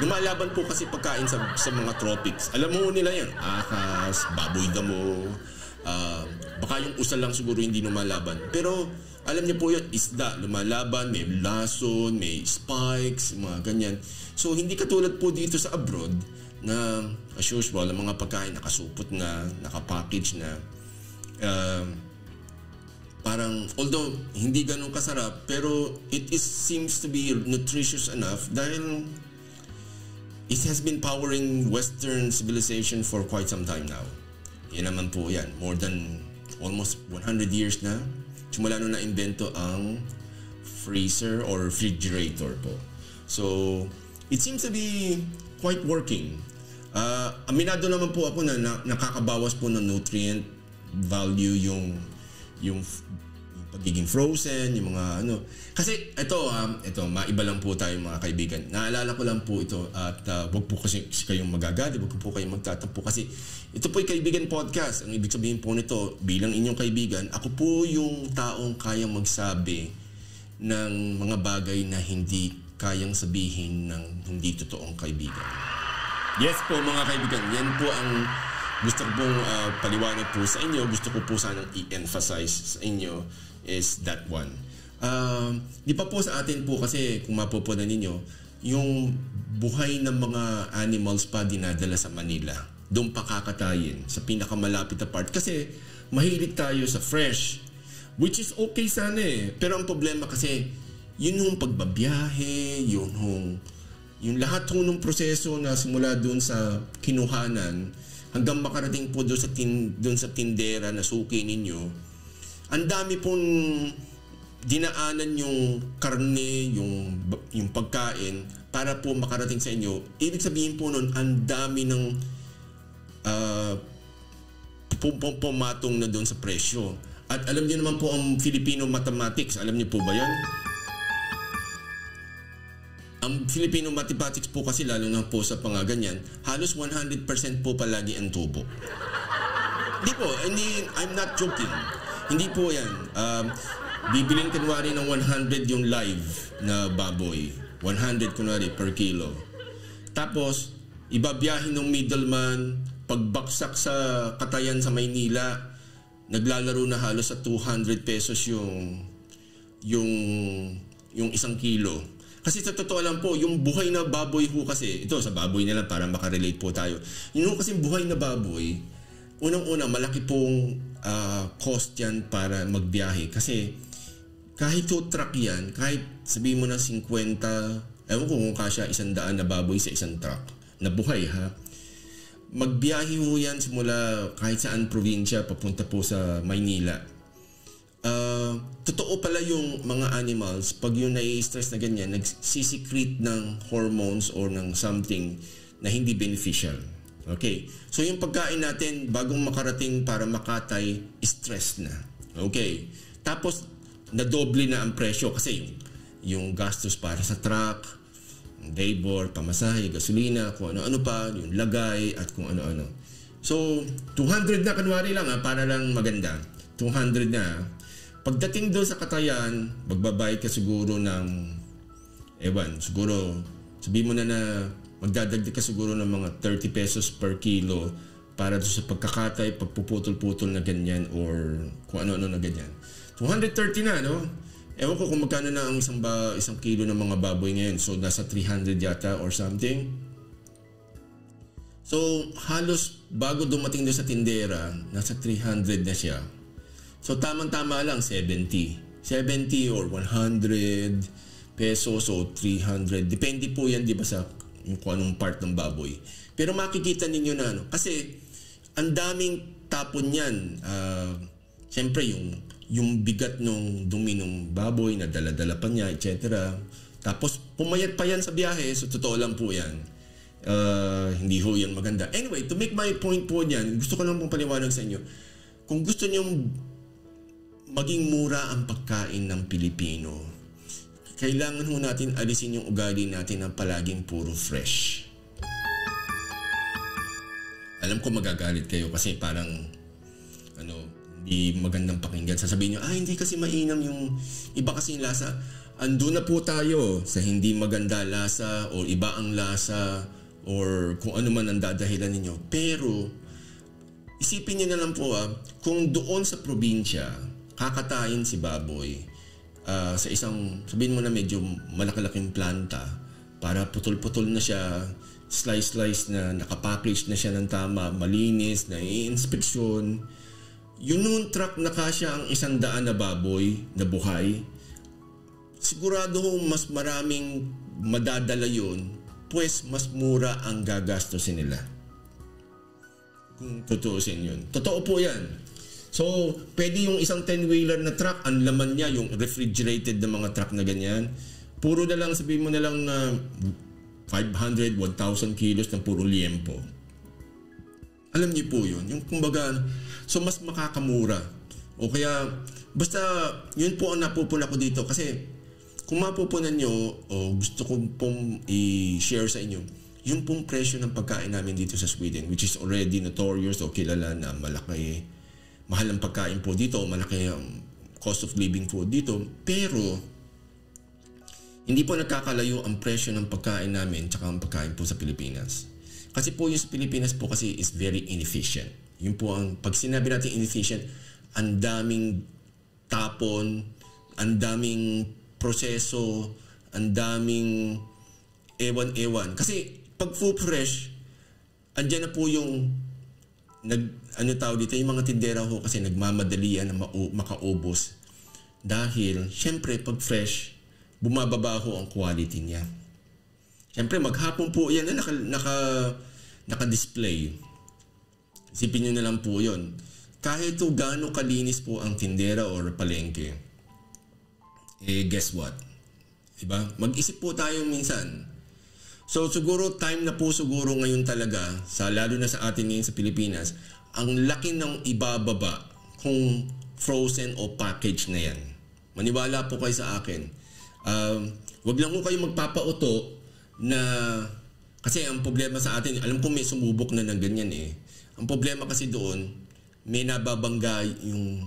Lumalaban po kasi pagkain sa mga tropics. Alam mo nila yan, ahas, baboy damo, baka yung usa lang siguro hindi lumalaban. Pero alam niyo po yun, isda, lumalaban, may lason, may spikes, mga ganyan. So hindi katulad po dito sa abroad na as usual, ang mga pagkain nakasupot na, nakapackage na. Parang, although hindi ganun kasarap, pero seems to be nutritious enough dahil it has been powering Western civilization for quite some time now. Yan naman po yan. More than almost 100 years na. Simula nung na-invento ang freezer or refrigerator po. So, it seems to be quite working. Aminado naman po ako na nakakabawas po ng nutrient value yung pagiging frozen, yung mga ano. Kasi ito, maiba lang po tayo mga kaibigan. Naalala ko lang po ito at wag po kasi kayong magagalit, wag po kayong magtatampo kasi ito po ay Kaibigan Podcast. Ang ibig sabihin po nito, bilang inyong kaibigan, ako po yung taong kayang magsabi ng mga bagay na hindi kayang sabihin ng hindi totoong kaibigan. Yes po mga kaibigan, yan po ang gusto ko pong paliwanag po sa inyo. Gusto ko po sanang i-emphasize sa inyo is that one. Di pa po sa atin po kasi kung mapupunan ninyo, yung buhay ng mga animals pa dinadala sa Manila. Doon pa kakatayin sa pinakamalapit na part. Kasi mahilig tayo sa fresh, which is okay sana eh. Pero ang problema kasi, yun yung pagbabiyahe, yung lahat ng proseso na simula doon sa kinuhanan, hanggang makarating po doon sa tindera na suki ninyo, ang dami pong dinaanan yung karne, yung pagkain para po makarating sa inyo. Ibig sabihin po nun, ang dami ng pumatong na doon sa presyo. At alam niyo naman po ang Filipino mathematics. Alam niyo po ba yan? Ang Filipino mathematics po kasi lalo na po sa pangaganyan, halos 100% po palagi ang tubo. Hindi po, I'm not joking. Hindi po yan. Bibilin kunwari ng 100 yung live na baboy. 100 kunwari per kilo. Tapos, ibabiyahin ng middleman, pagbaksak sa Katayan sa Maynila, naglalaro na halos sa 200 pesos yung isang kilo. Kasi sa totoo lang po, yung buhay na baboy ho kasi, ito sa baboy na lang para makarelate po tayo. Yung kasi buhay na baboy, unang-una, malaki pong cost yan para magbiyahe. Kasi kahit tow truck yan, kahit sabihin mo na 50, ewan ko kung kasya 100 na baboy sa isang truck, na buhay ha. Magbiyahe ho yan simula kahit saan probinsya papunta po sa Maynila. Totoo pala yung mga animals, pag yung nai-stress na ganyan, nagsisecrete ng hormones or ng something na hindi beneficial. Okay. So yung pagkain natin, bagong makarating para makatay, stress na. Okay. Tapos, nadoble na ang presyo kasi yung gastos para sa truck, labor, pamasahe, gasolina, kung ano-ano pa, yung lagay at kung ano-ano. So, 200 na kanwari lang para lang maganda. 200 na. Pagdating doon sa Catayan, magbabayad ka siguro ng siguro sabihin mo na magdadagdag ka siguro ng mga 30 pesos per kilo para doon sa pagkakatay, pagpuputol-putol na ganyan or kung ano-ano na ganyan. 230 na, no? Ewan ko kung magkano na ang isang kilo ng mga baboy ngayon. So, nasa 300 yata or something. So, halos bago dumating doon sa tindera, nasa 300 na siya. So, tamang-tama lang, 70 or 100 pesos o 300. Depende po yan, di ba, sa kung anong part ng baboy. Pero makikita ninyo na, kasi ang daming tapon yan. Siyempre, yung bigat ng dumi ng baboy na dala-dala pa niya, etc. Tapos, pumayat pa yan sa biyahe. So, totoo lang po yan. Hindi ho yan maganda. Anyway, to make my point po niyan, gusto ko lang pong paliwanag sa inyo. Kung gusto niyo maging mura ang pagkain ng Pilipino, kailangan ho natin alisin yung ugali natin na palaging puro fresh. Alam ko magagalit kayo kasi parang hindi magandang pakinggan. Sasabihin nyo, hindi kasi mainam yung iba kasi yung lasa. Ando na po tayo sa hindi maganda lasa o iba ang lasa or kung ano man ang dadahilan ninyo. Pero isipin niyo na lang po kung doon sa probinsya kakatayin si baboy sa isang, sabihin mo na medyo malaki-laking planta para putol-putol na siya, slice-slice na, nakapackage na siya ng tama, malinis, na i-inspeksyon. Yung truck na kasya ang 100 na baboy na buhay, sigurado mas maraming madadala yun, pues mas mura ang gagastosin nila. Kung tutuusin yun. Totoo po yan. So, pwede yung isang 10-wheeler na truck, ang laman niya, yung refrigerated na mga truck na ganyan, puro na lang, sabihin mo na lang na 500, 1,000 kilos ng puro liempo. Alam niyo po yun. Yung kumbaga, so mas makakamura. O kaya, basta, yun po ang napupuna ko dito. Kasi, kung mapupunan nyo, o gusto ko pong i-share sa inyo, yung pong presyo ng pagkain namin dito sa Sweden, which is already notorious o kilala na malaki, mahal ang pagkain po dito, malaki ang cost of living po dito. Pero, hindi po nagkakalayo ang presyo ng pagkain namin tsaka ang pagkain po sa Pilipinas. Kasi po yung sa Pilipinas po kasi is very inefficient. Yun po ang, pag sinabi natin inefficient, ang daming tapon, ang daming proseso, ang daming ewan-ewan. Kasi pag food fresh, andyan na po yung yung mga tindera ho kasi nagmamadali yan na makaubos. Dahil, syempre, pag fresh, bumababa ho ang quality niya. Syempre, maghapon po yan na naka-display. Isipin nyo na lang po yun. Kahit to gaano kalinis po ang tindera or palengke, guess what? Diba? Mag-isip po tayo minsan. So, siguro time na po siguro ngayon talaga, lalo na sa atin ngayon sa Pilipinas, ang laki ng ibababa kung frozen o package na yan. Maniwala po kayo sa akin. Wag lang po kayo magpapauto na, kasi ang problema sa atin, alam ko may sumubok na ng ganyan eh. Ang problema kasi doon, may nababangga yung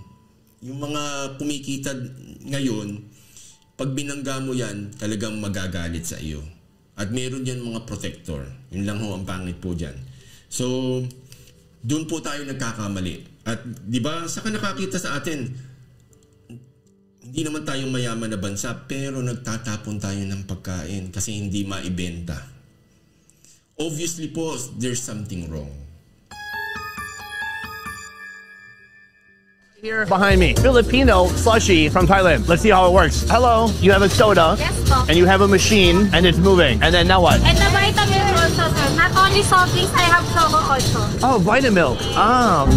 mga kumikita ngayon, pag binangga mo yan, talagang magagalit sa iyo. At meron yan mga protector. Yun lang ho ang pangit po dyan. So, doon po tayo nagkakamali. At di ba, saka nakakita sa atin, hindi naman tayong mayaman na bansa, pero nagtatapon tayo ng pagkain kasi hindi maibenta. Obviously po, there's something wrong. Here behind me, Filipino slushy from Thailand. Let's see how it works. Hello, you have a soda. Yes, po. And you have a machine, and it's moving. And then now what? And the vitamin also, sir. Not only soft drinks, I have Choco also. Oh, Vitamilk.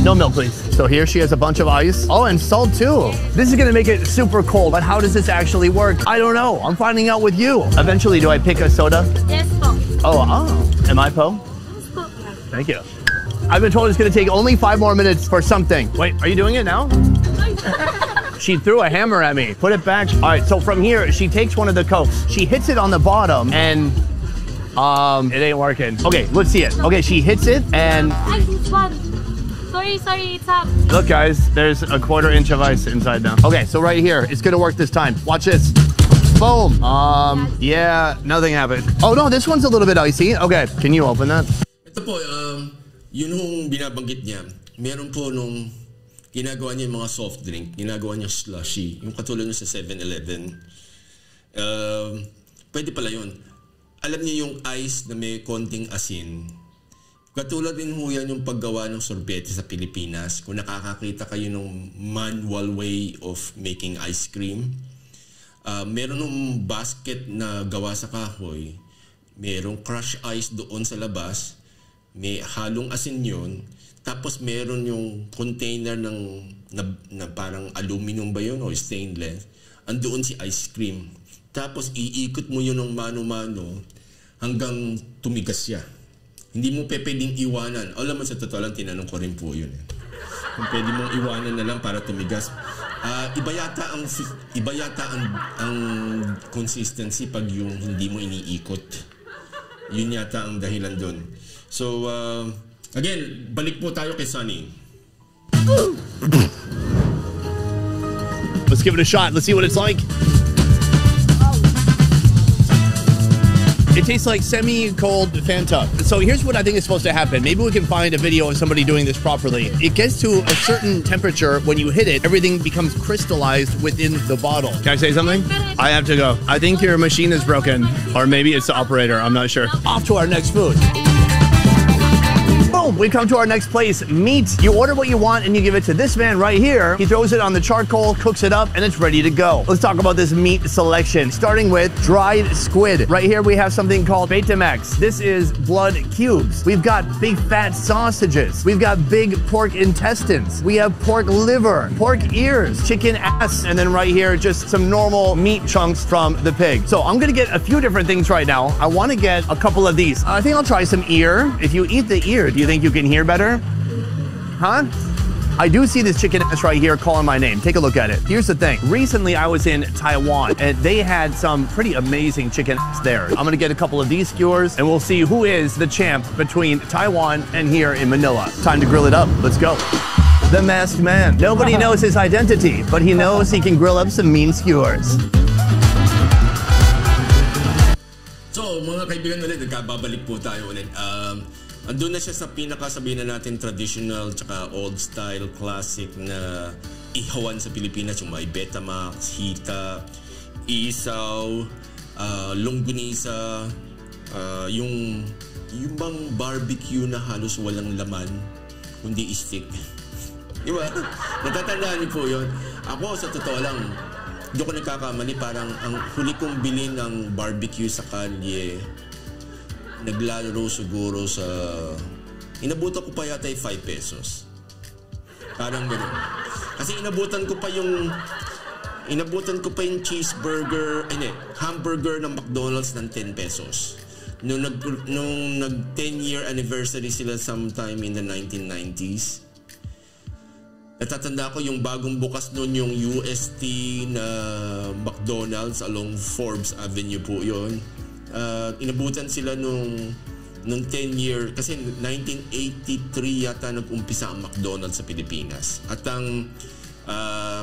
No milk, please. So here she has a bunch of ice. Oh, and salt too. This is gonna make it super cold, but how does this actually work? I don't know. I'm finding out with you. Eventually, do I pick a soda? Yes, po. Oh, am I Po? Yes, po. Thank you. I've been told it's going to take only 5 more minutes for something. Wait, are you doing it now? She threw a hammer at me. Put it back. All right, so from here, she takes one of the Cokes. She hits it on the bottom and it ain't working. Okay, let's see it. Okay, she hits it and... It's one. Sorry, it's up. Look, guys, there's a 1/4 inch of ice inside now. Okay, so right here, it's gonna work this time. Watch this. Boom. Yeah, nothing happened. Oh no, this one's a little bit icy. Okay, can you open that? Ito po, yun yung binabanggit niya. Meron po nung ginagawa niya yung mga soft drink, ginagawa niya slushy. Yung katulad nyo sa 7-Eleven. Pwede pala yun. Alam niyo yung ice na may konting asin. Katulad din ho yan yung paggawa ng sorbete sa Pilipinas. Kung nakakakita kayo ng manual way of making ice cream, meron ng basket na gawa sa kahoy, merong crushed ice doon sa labas, may halong asin yun, tapos meron yung container na parang aluminum ba yun o stainless, andoon si ice cream. Tapos iikot mo yun ng mano-mano hanggang tumigas siya. Hindi mo pwedeng iwanan. Alam mo, sa totoo lang, tinanong ko rin po yun. Kung pwede mong iwanan na lang para tumigas. Iba yata ang consistency pag yung hindi mo iniikot. Yun yata ang dahilan doon. So, again, balik po tayo kay Sunny. Let's give it a shot. Let's see what it's like. It tastes like semi-cold Fanta. So here's what I think is supposed to happen. Maybe we can find a video of somebody doing this properly. It gets to a certain temperature. When you hit it, everything becomes crystallized within the bottle. Can I say something? I have to go. I think your machine is broken. Or maybe it's the operator. I'm not sure. Off to our next food. Boom, we come to our next place, meat. You order what you want and you give it to this man right here. He throws it on the charcoal, cooks it up, and it's ready to go. Let's talk about this meat selection, starting with dried squid. Right here we have something called Betamax. This is blood cubes. We've got big fat sausages. We've got big pork intestines. We have pork liver, pork ears, chicken ass, and then right here, just some normal meat chunks from the pig. So I'm gonna get a few different things right now. I wanna get a couple of these. I think I'll try some ear. If you eat the ear, do you think you can hear better? Huh? I do see this chicken ass right here calling my name. Take a look at it. Here's the thing. Recently, I was in Taiwan, and they had some pretty amazing chicken ass there. I'm gonna get a couple of these skewers, and we'll see who is the champ between Taiwan and here in Manila. Time to grill it up. Let's go. The masked man. Nobody knows his identity, but he knows he can grill up some mean skewers. So, mga kaibigan ulit, nagkababalik po tayo ulit. Andun na siya sa sabihin na natin traditional tsaka old style classic na ihawan sa Pilipinas, yung may Betamax, hita, isaw, longganisa, yung bang barbecue na halos walang laman kundi stick. Diba? Natatandaan niyo po yun. Ako, sa totoo lang, doon ko nagkakamali, parang ang huli kong bili ng barbecue sa kalye, naglalaro siguro sa... Inabutan ko pa yata 5 pesos. Parang gano'n. Kasi inabutan ko pa yung cheeseburger, hamburger ng McDonald's ng 10 pesos. Nung nag 10-year anniversary sila sometime in the 1990s. Natatanda ko yung bagong bukas noon yung UST na McDonald's along Forbes Avenue po yun. Inabutan sila nung 10-year, kasi 1983 yata nag-umpisa ang McDonald's sa Pilipinas. At ang,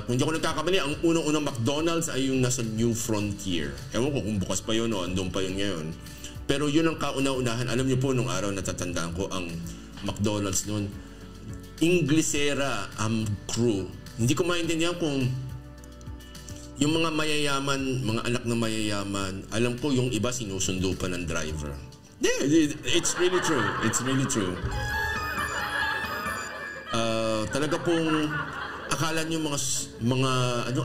kung hindi ako nagkakamali, ang unang-unang McDonald's ay yung nasa New Frontier. Ewan ko kung bukas pa yun o andun pa yun ngayon. Pero yun ang kauna-unahan. Alam niyo po, nung araw natatandaan ko ang McDonald's noon, Inglesera ang crew. Hindi ko maintindihan kung yung mga mayayaman, mga anak na mayayaman, alam ko yung iba sinusundo pa ng driver. Yeah, it's really true. It's really true. Talaga pong akala nyo mga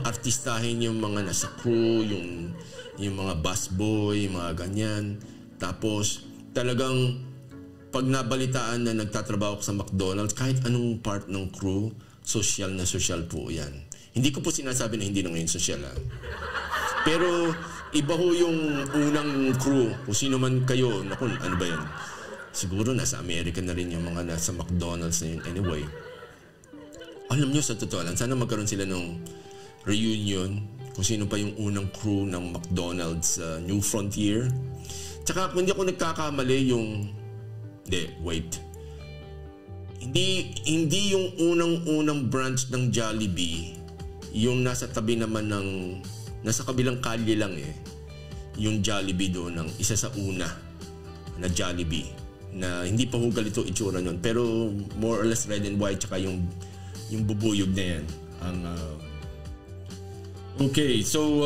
artistahin yung mga nasa crew, yung mga busboy, mga ganyan. Tapos talagang pag nabalitaan na nagtatrabaho sa McDonald's, kahit anong part ng crew, social na social po yan. Hindi ko po sinasabi na hindi na ngayon social. Pero iba ho yung unang crew. Kung sino man kayo, naku, ano ba yan? Siguro nasa Amerika na rin yung mga nasa McDonald's na yun. Anyway, alam nyo, sa totoo lang, sana magkaroon sila ng reunion, kung sino pa yung unang crew ng McDonald's New Frontier. Tsaka kung hindi ako nagkakamali yung... Hindi yung unang branch ng Jollibee, yung nasa tabi naman ng... Nasa kabilang kalye lang yung Jollibee doon, ng isa sa una na Jollibee. Na hindi pa hugal ito itsura nun. Pero more or less red and white, tsaka yung bubuyog na yan. Okay, so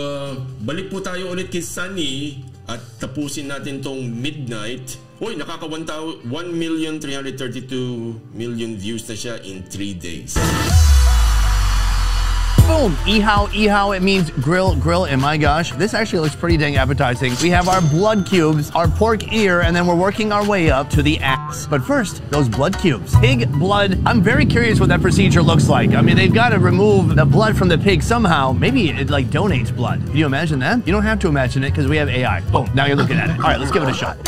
balik po tayo ulit kay Sunny at tapusin natin tong Midnight. Uy, nakaka 1,332,000,000 views na siya in 3 days. Boom! Ihaw, ihaw, it means grill, grill, and my gosh, this actually looks pretty dang appetizing. We have our blood cubes, our pork ear, and then we're working our way up to the ass. But first, those blood cubes. Pig blood, I'm very curious what that procedure looks like. I mean, they've got to remove the blood from the pig somehow. Maybe it like donates blood. Can you imagine that? You don't have to imagine it because we have AI. Boom, now you're looking at it. All right, let's give it a shot.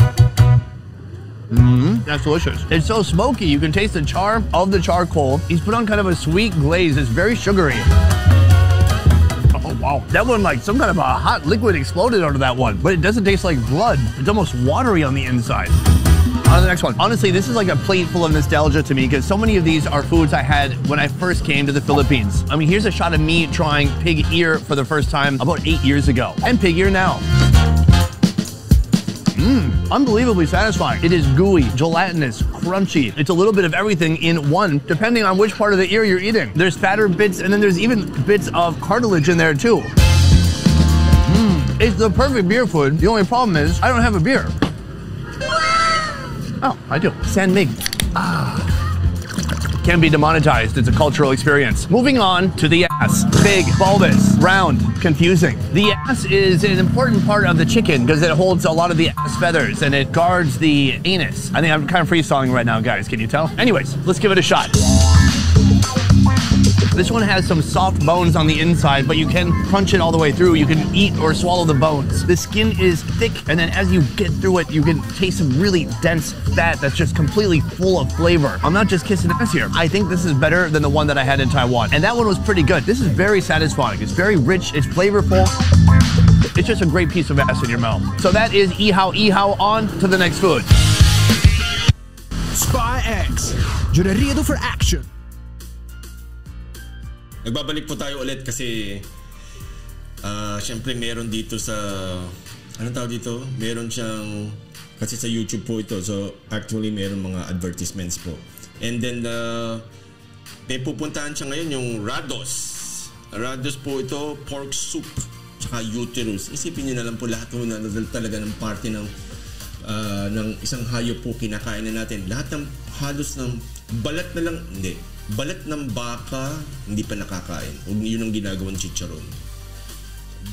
That's delicious. It's so smoky. You can taste the char of the charcoal. He's put on kind of a sweet glaze. It's very sugary. Oh, wow. That one, like some kind of a hot liquid exploded out of that one. But it doesn't taste like blood. It's almost watery on the inside. On to the next one. Honestly, this is like a plate full of nostalgia to me because so many of these are foods I had when I first came to the Philippines. I mean, here's a shot of me trying pig ear for the first time about 8 years ago. And pig ear now. Unbelievably satisfying. It is gooey, gelatinous, crunchy. It's a little bit of everything in one, depending on which part of the ear you're eating. There's fatter bits, and then there's even bits of cartilage in there too. It's the perfect beer food. The only problem is I don't have a beer. Oh, I do. San Mig. Can be demonetized. It's a cultural experience. Moving on to the ass. Big, bulbous, round, confusing. The ass is an important part of the chicken because it holds a lot of the ass feathers and it guards the anus. I think I'm kind of freestyling right now, guys. Can you tell? Anyways, let's give it a shot. This one has some soft bones on the inside, but you can crunch it all the way through. You can eat or swallow the bones. The skin is thick, and then as you get through it, you can taste some really dense fat that's just completely full of flavor. I'm not just kissing ass here. I think this is better than the one that I had in Taiwan, and that one was pretty good. This is very satisfying. It's very rich. It's flavorful. It's just a great piece of ass in your mouth. So that is ihaw ihaw. On to the next food. Spy X, generado for action. Nagbabalik po tayo ulit kasi syempre meron dito sa anong tawag dito? Meron siyang kasi sa YouTube po ito. So actually meron mga advertisements po. And then may pupuntahan siya ngayon yung Rados. Rados po ito, pork soup tsaka uterus. Isipin niyo na lang po lahat po na talaga ng parte ng isang hayop po kinakain na natin. Lahat ng halos ng balat na lang, hindi. Balat ng baka, hindi pa nakakain. Yun ang ginagawang chicharon.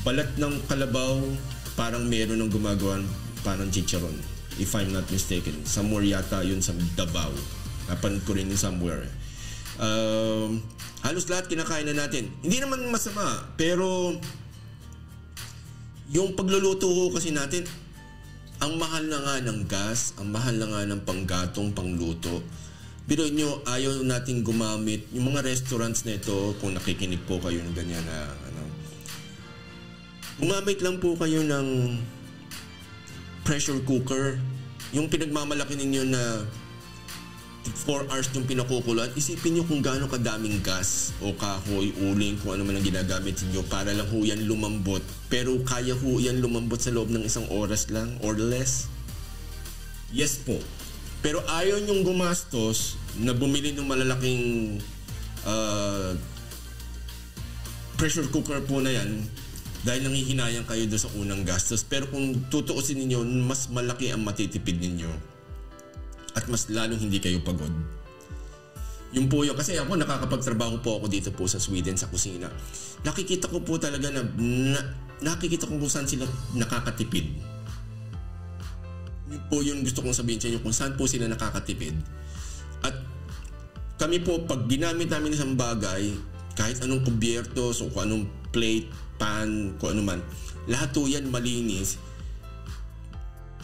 Balat ng kalabaw, parang meron ng gumagawa parang chicharon. If I'm not mistaken. Somewhere yata yun sa Davao. Napanood ko rin yun somewhere. Halos lahat kinakain na natin. Hindi naman masama, pero yung pagluluto ko kasi natin, ang mahal na nga ng gas, ang mahal na nga ng panggatong, pangluto. Pero nyo, ayaw natin gumamit yung mga restaurants na ito, kung nakikinig po kayo ng ganyan na gumamit lang po kayo ng pressure cooker. Yung pinagmamalaki ninyo na 4 hours yung pinakukulan, isipin nyo kung gaano kadaming gas o kahoy, uling, kung ano man ang ginagamit niyo para lang ho yan lumambot. Pero kaya ho yan lumambot sa loob ng 1 oras lang or less? Yes po. Pero ayaw nyong gumastos na bumili ng malalaking pressure cooker po na yan dahil nanghihinayang kayo doon sa unang gastos. Pero kung tutuusin ninyo, mas malaki ang matitipid ninyo at mas lalong hindi kayo pagod. Yun po yun. Kasi ako, nakakapagtrabaho po ako dito po sa Sweden sa kusina. Nakikita ko po talaga nakikita ko kung saan sila nakakatipid. Yun po yung gusto kong sabihin sa inyo kung saan po sila nakakatipid. At kami po, pag ginamit namin isang bagay, kahit anong kubyerto, so kung anong plate, pan, kung ano man, lahat po yan malinis.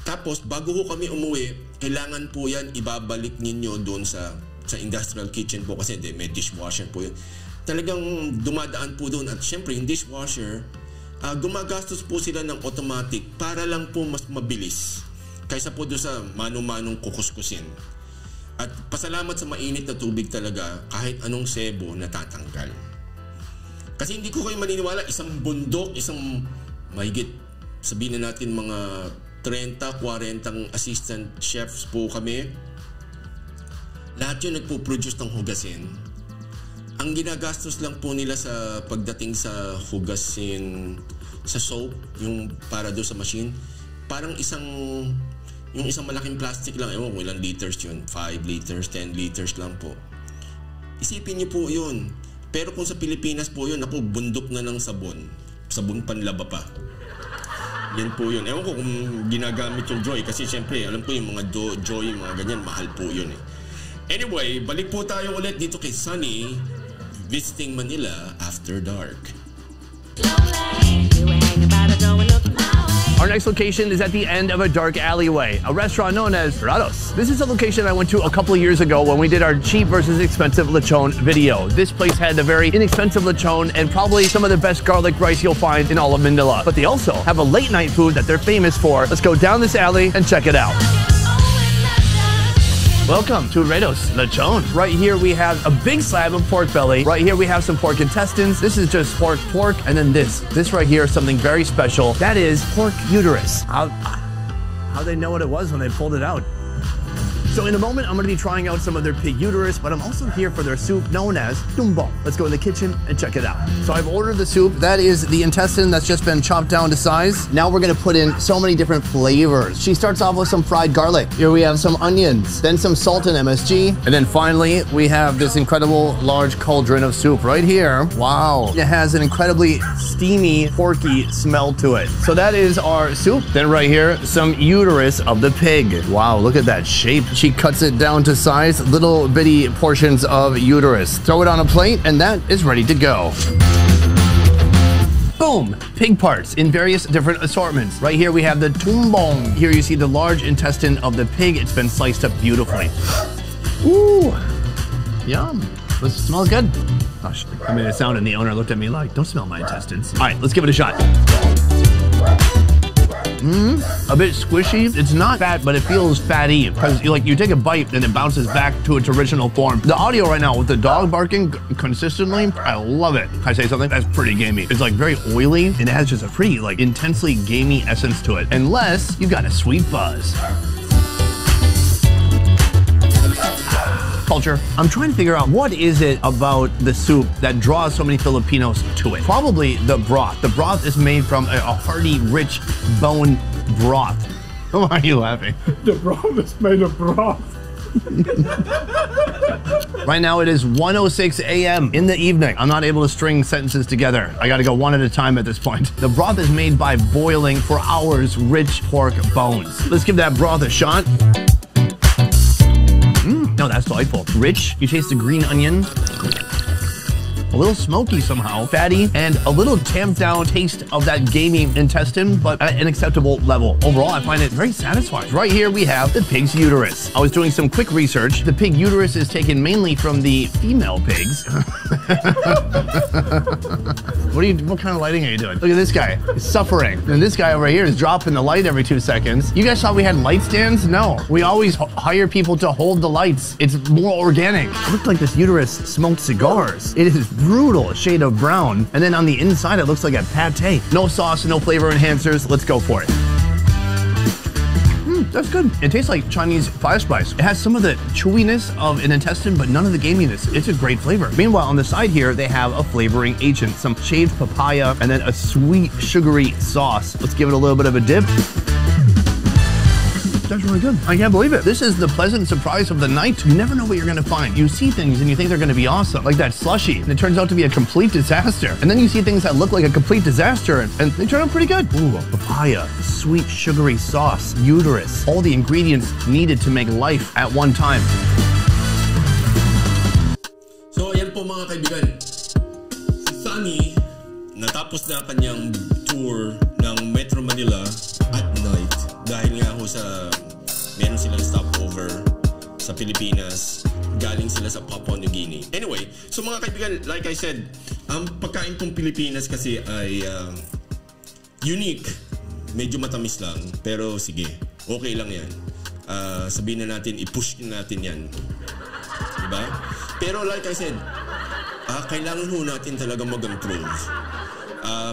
Tapos, bago ko kami umuwi, kailangan po yan ibabalik ninyo doon sa industrial kitchen po kasi may dishwasher po yun. talagang dumadaan po doon. At syempre, yung dishwasher, gumagastos po sila ng automatic para lang po mas mabilis kaysa po doon sa mano-manong kukuskusin. At pasalamat sa mainit na tubig talaga, kahit anong sebo natatanggal. Kasi hindi ko kayo maniniwala, isang bundok, isang mahigit, sabihin na natin mga 30-40 assistant chefs po kami. Lahat yun nagpo-produce ng hugasin. Ang ginagastos lang po nila sa pagdating sa hugasin, sa soap, yung para doon sa machine, parang yung isang malaking plastic lang, ewan kung ilang liters yun, 5 liters, 10 liters lang po. Isipin niyo po yun. Pero kung sa Pilipinas po yun, ako, bundok na ng sabon. Sabon panlaba pa. Yan po yun. Ewan ko kung ginagamit yung Joy, kasi syempre, alam ko yung mga Joy, mga ganyan, mahal po yun eh. Anyway, balik po tayo ulit dito kay Sunny, visiting Manila after dark. Our next location is at the end of a dark alleyway, a restaurant known as Rados. This is a location I went to a couple of years ago when we did our cheap versus expensive lechon video. This place had a very inexpensive lechon and probably some of the best garlic rice you'll find in all of Manila. But they also have a late night food that they're famous for. Let's go down this alley and check it out. Welcome to Rados Lechon. Right here we have a big slab of pork belly. Right here we have some pork intestines. This is just pork, and then this right here is something very special. That is pork uterus. How they know what it was when they pulled it out? So in a moment, I'm going to be trying out some of their pig uterus, but I'm also here for their soup known as tumbong. Let's go in the kitchen and check it out. So I've ordered the soup. That is the intestine that's just been chopped down to size. Now we're going to put in so many different flavors. She starts off with some fried garlic. Here we have some onions, then some salt and MSG. And then finally, we have this incredible large cauldron of soup right here. Wow. It has an incredibly steamy, porky smell to it. So that is our soup. Then right here, some uterus of the pig. Wow, look at that shape. She cuts it down to size, little bitty portions of uterus. Throw it on a plate, and that is ready to go. Boom! Pig parts in various different assortments. Right here we have the tumbong. Here you see the large intestine of the pig. It's been sliced up beautifully. Ooh! Yum! This smells good. Gosh, I made a sound and the owner looked at me like, don't smell my intestines. All right, let's give it a shot. A bit squishy. It's not fat, but it feels fatty because you take a bite and it bounces back to its original form. The audio right now with the dog barking consistently, I love it. Can I say something? That's pretty gamey. It's like very oily and it has just a pretty intensely gamey essence to it. Unless you've got a sweet buzz. Culture. I'm trying to figure out what is it about the soup that draws so many Filipinos to it. Probably the broth. The broth is made from a hearty, rich bone broth. Why are you laughing? The broth is made of broth. Right now it is 1:06 a.m. in the evening. I'm not able to string sentences together. I gotta go one at a time at this point. The broth is made by boiling for hours rich pork bones. Let's give that broth a shot. No, that's delightful. Rich, you taste the green onion. A little smoky somehow, fatty, and a little tamped down taste of that gamey intestine, but at an acceptable level. Overall, I find it very satisfying. Right here we have the pig's uterus. I was doing some quick research. The pig uterus is taken mainly from the female pigs. What kind of lighting are you doing? Look at this guy, he's suffering. And this guy over here is dropping the light every 2 seconds. You guys thought we had light stands? No, we always hire people to hold the lights. It's more organic. It looks like this uterus smoked cigars. It is brutal shade of brown. And then on the inside, it looks like a pate. No sauce, no flavor enhancers. Let's go for it. That's good. It tastes like Chinese fire spice. It has some of the chewiness of an intestine, but none of the gaminess. It's a great flavor. Meanwhile, on the side here, they have a flavoring agent, some shaved papaya, and then a sweet, sugary sauce. Let's give it a little bit of a dip. That's really good. I can't believe it. This is the pleasant surprise of the night. You never know what you're gonna find. You see things and you think they're gonna be awesome, like that slushie, and it turns out to be a complete disaster. And then you see things that look like a complete disaster, and they turn out pretty good. Ooh, papaya, sweet, sugary sauce, uterus, all the ingredients needed to make life at one time. So, ayan po mga kaibigan. Si Sunny, natapos na kanyang tour ng Metro Manila at night. Dahil nga ho sa meron silang stopover sa Pilipinas. Galing sila sa Papua New Guinea. Anyway, so mga kaibigan, like I said, ang pagkain pong Pilipinas kasi ay unique. Medyo matamis lang, pero sige, okay lang yan. Sabihin na natin, i-push natin yan. Diba? Pero like I said, kailangan ho natin talaga mag-improve.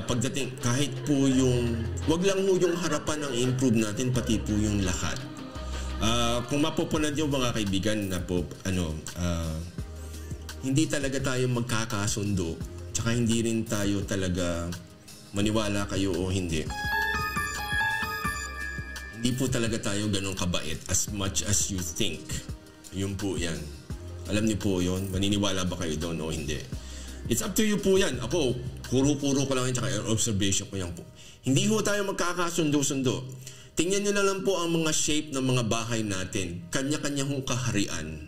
Pagdating, kahit po yung, wag lang ho yung harapan ang improve natin, pati po yung lahat. Kung mapupunad yung mga kaibigan na po, hindi talaga tayo magkakasundo, tsaka hindi rin tayo talaga maniwala kayo o hindi. Hindi po talaga tayo ganun kabait as much as you think. Yun po yan. Alam niyo po yun, maniniwala ba kayo doon o hindi? It's up to you po yan. Ako, puro-puro ko lang yan, tsaka observation ko yan po. Hindi ho tayo magkakasundo-sundo. Tingnan nyo na lang po ang mga shape ng mga bahay natin. Kanya-kanya hong kaharian.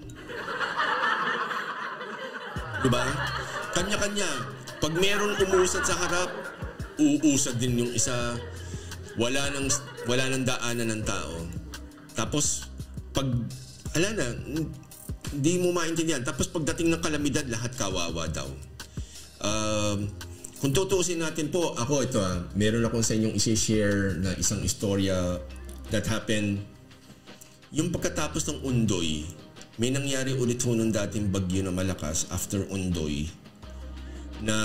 Diba? Kanya-kanya. Pag meron umusad sa harap, uusad din yung isa. Wala nang daanan ng tao. Tapos, pag, hindi mo maintindihan. Tapos pagdating ng kalamidad, lahat kawawa daw. Kung tutuusin natin po, ako ito meron akong sa inyong isi-share na isang istorya that happened. Yung pagkatapos ng Undoy, may nangyari ulit ho nung dating bagyo na malakas after Undoy na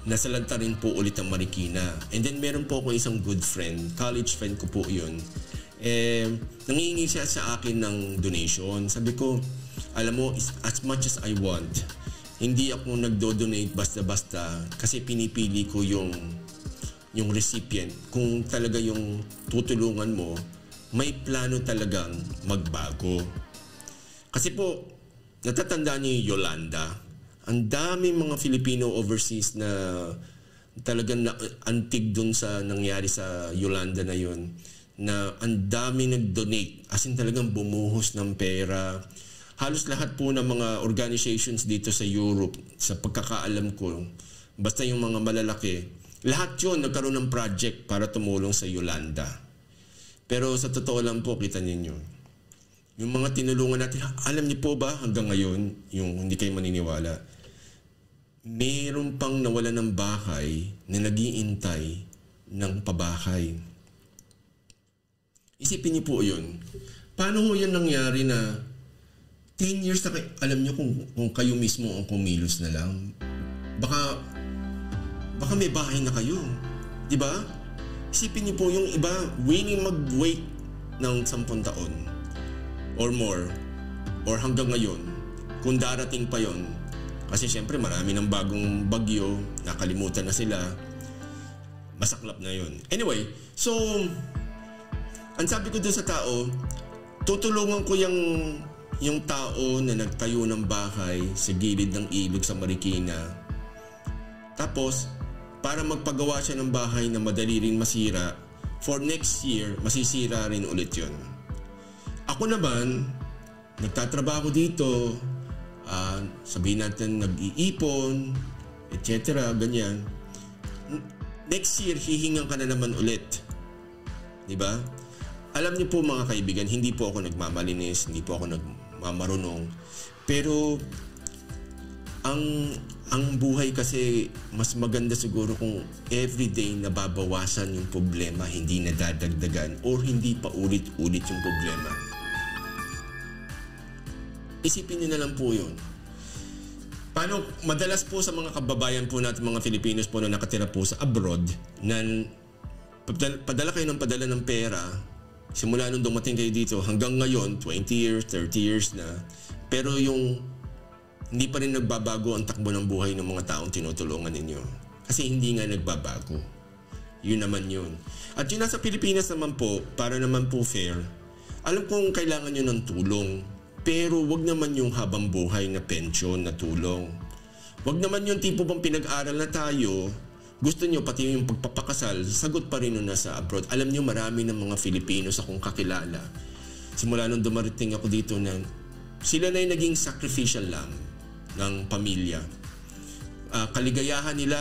nasalanta rin po ulit ang Marikina. And then meron po ako isang good friend, college friend ko po yun. Nangihingi siya sa akin ng donation. Sabi ko, alam mo, as much as I want, hindi ako nagdo-donate basta-basta kasi pinipili ko yung recipient. Kung talaga yung tutulungan mo, may plano talagang magbago. Kasi po, natatandaan niyo yung Yolanda. Ang daming mga Filipino overseas na talagang antig dun sa nangyari sa Yolanda na yun, na ang dami nag-donate. As in talagang bumuhos ng pera. Halos lahat po ng mga organizations dito sa Europe, sa pagkakaalam ko, basta yung mga malalaki, lahat yun nagkaroon ng project para tumulong sa Yolanda. Pero sa totoo lang po, kita ninyo, yung mga tinulungan natin, alam niyo po ba hanggang ngayon, yung hindi kayo maniniwala, mayroon pang nawala ng bahay na nag-iintay ng pabahay. Isipin niyo po yun. Paano ho yan nangyari na 10 years na kayo, alam niyo kung kayo mismo ang kumilos na lang, baka may bahay na kayo. Diba? Isipin niyo po yung iba, willing mag-wait ng 10 taon or more, or hanggang ngayon, kung darating pa yon. Kasi syempre marami ng bagong bagyo, nakalimutan na sila, masaklap na yon. Anyway, so, ang sabi ko dun sa tao, tutulungan ko yung tao na nagtayo ng bahay sa gilid ng ilog sa Marikina. Tapos, para magpagawa siya ng bahay na madali rin masira, for next year, masisira rin ulit yun. Ako naman, nagtatrabaho dito, sabihin natin nag-iipon, etc. ganyan. Next year, hihingan ka na naman ulit. Diba? Alam niyo po mga kaibigan, hindi po ako nagmamalinis, hindi po ako nagmamarunong. Pero ang buhay kasi mas maganda siguro kung everyday nababawasan yung problema, hindi nadadagdagan or hindi pa ulit-ulit yung problema. Isipin niyo na lang po yun. Paano, madalas po sa mga kababayan po natin, mga Filipinos po na nakatira po sa abroad, na padala kayo ng pera, simula nung dumating kayo dito hanggang ngayon, 20 years, 30 years na, pero yung hindi pa rin nagbabago ang takbo ng buhay ng mga taong tinutulungan ninyo. Kasi hindi nga nagbabago. Yun naman yun. At yun nasa Pilipinas naman po, para naman po fair, alam kong kailangan nyo ng tulong, pero wag naman yung habang buhay na pensyon na tulong. Wag naman yung tipo bang pinag-aral na tayo, gusto nyo pati yung pagpapakasal, sagot pa rin nung nasa abroad. Alam nyo, marami ng mga Filipinos akong kakilala. Simula nung dumarating ako dito na sila na yung naging sacrificial lamb ng pamilya. Kaligayahan nila,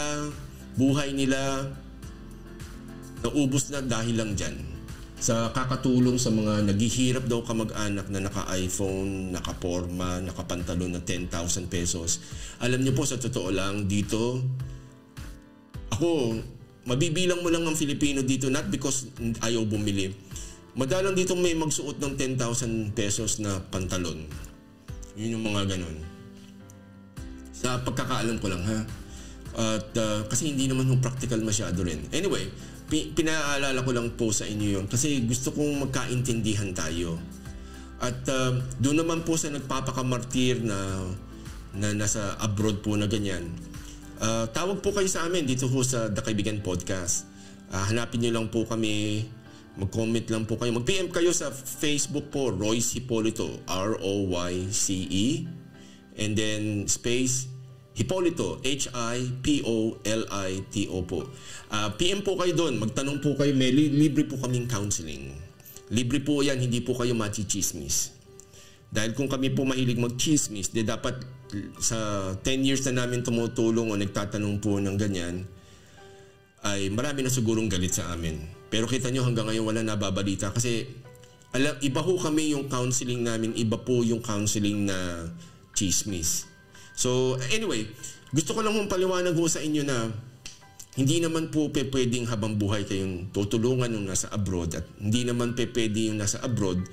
buhay nila, naubos na dahil lang dyan. sa kakatulong sa mga naghihirap daw kamag-anak na naka-iPhone, naka-porma, nakapantalon na 10,000 pesos. Alam niyo po, sa totoo lang, dito, ako, mabibilang mo lang ang Filipino dito, not because ayaw bumili. Madalang dito may magsuot ng 10,000 pesos na pantalon. Yun yung mga ganun. Sa pagkakaalam ko lang, ha? At kasi hindi naman yung practical masyado rin. Anyway, pinaalala ko lang po sa inyo yun kasi gusto kong magkaintindihan tayo. At doon naman po sa nagpapakamartir na nasa abroad po na ganyan, tawag po kayo sa amin dito po sa The Kaibigan Podcast. Hanapin nyo lang po kami, mag-comment lang po kayo, mag-PM kayo sa Facebook po, Royce Hipolito, R-O-Y-C-E, and then space Hipolito, H-I-P-O-L-I-T-O po. PM po kayo doon, magtanong po kayo, may libre po kaming counseling. Libre po yan, hindi po kayo machi-chismis. Dahil kung kami po mahilig mag-chismis, di dapat sa 10 years na namin tumutulong o nagtatanong po ng ganyan, ay marami na sigurong galit sa amin. Pero kita nyo hanggang ngayon wala nababalita kasi iba po kami yung counseling namin, iba po yung counseling na chismis. So anyway, gusto ko lang mong paliwanag ho sa inyo na hindi naman po pwedeng habang buhay kayong tutulungan yung nasa abroad at hindi naman pwede yung nasa abroad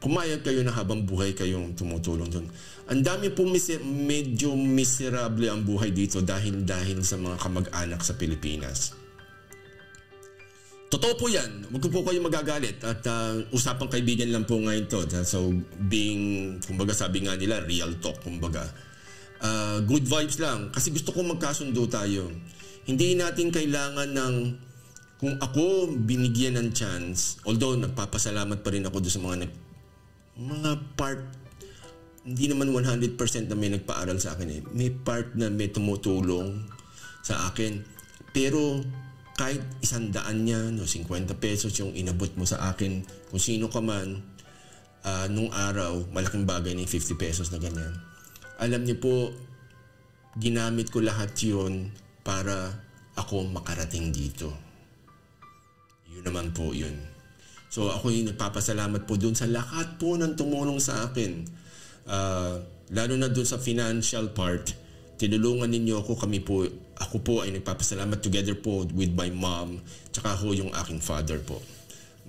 pumayag kayo na habang buhay kayong tumutulong doon. Ang dami po medyo miserable ang buhay dito dahil sa mga kamag-anak sa Pilipinas. Totoo po yan. Huwag po kayo magagalit at usapang kaibigan lang po ngayon to. So being, kumbaga sabi nga nila, real talk, kumbaga. Good vibes lang. Kasi gusto ko magkasundo tayo. Hindi natin kailangan ng, kung ako binigyan ng chance, although nagpapasalamat pa rin ako doon sa mga part, hindi naman 100% na may nagpaaral sa akin eh. May part na may tumutulong sa akin. Pero kahit 100 niya, 50 pesos yung inabot mo sa akin, kung sino ka man, nung araw, malaking bagay na yung 50 pesos na ganyan. Alam niyo po, ginamit ko lahat yun para ako makarating dito. Yun naman po yun. So ako yung nagpapasalamat po dun sa lahat po ng tumulong sa akin. Lalo na dun sa financial part, tinulungan ninyo ako, ako po ay nagpapasalamat together po with my mom, tsaka ho yung aking father po.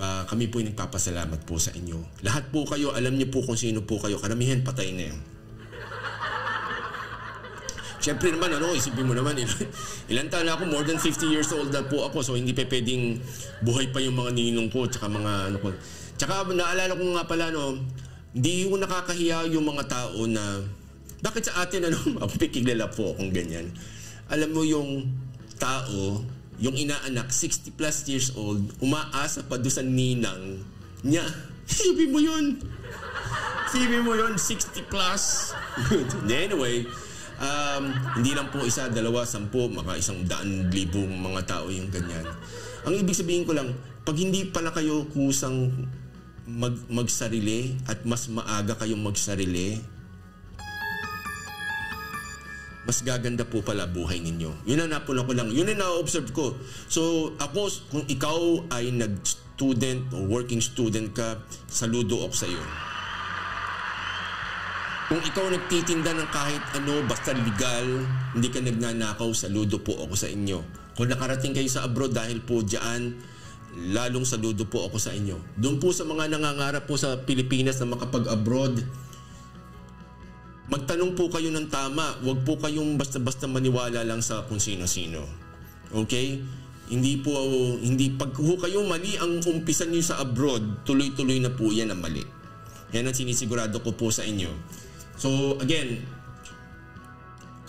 Kami po ay nagpapasalamat po sa inyo. Lahat po kayo, alam niyo po kung sino po kayo. Karamihan patay na yun. Siyempre naman, isipin mo naman, ilan taon na ako, more than 50 years old na po ako, so hindi pa pwedeng buhay pa yung mga ninong ko, tsaka mga ko. Tsaka naalala ko nga pala, hindi ko nakakahiya yung mga tao na, bakit sa atin, mapikilala po akong ganyan. Alam mo yung tao, yung inaanak, 60 plus years old, umaasa pa doon sa ninang niya. Isipin mo yun. 60 plus. Anyway, hindi lang po 1, 2, 10, maka 100,000 mga tao yung ganyan. Ang ibig sabihin ko lang, pag hindi pala kayo kusang magsarili at mas maaga kayong magsarili, mas gaganda po pala buhay ninyo. Yun ang napula ko lang. Yun ang na-observe ko. So, ako, kung ikaw ay nag-student o working student ka, saludo ako sa iyo. Kung ikaw nagtitinda ng kahit ano, basta legal, hindi ka nagnanakaw, saludo po ako sa inyo. Kung nakarating kayo sa abroad dahil po dyan, lalong saludo po ako sa inyo. Doon po sa mga nangangarap po sa Pilipinas na makapag-abroad, magtanong po kayo ng tama. Huwag po kayong basta-basta maniwala lang sa kung sino-sino. Okay? Pag kayo mali ang umpisan nyo sa abroad, tuloy-tuloy na po yan ang mali. Yan ang sinisigurado ko po sa inyo. So, again,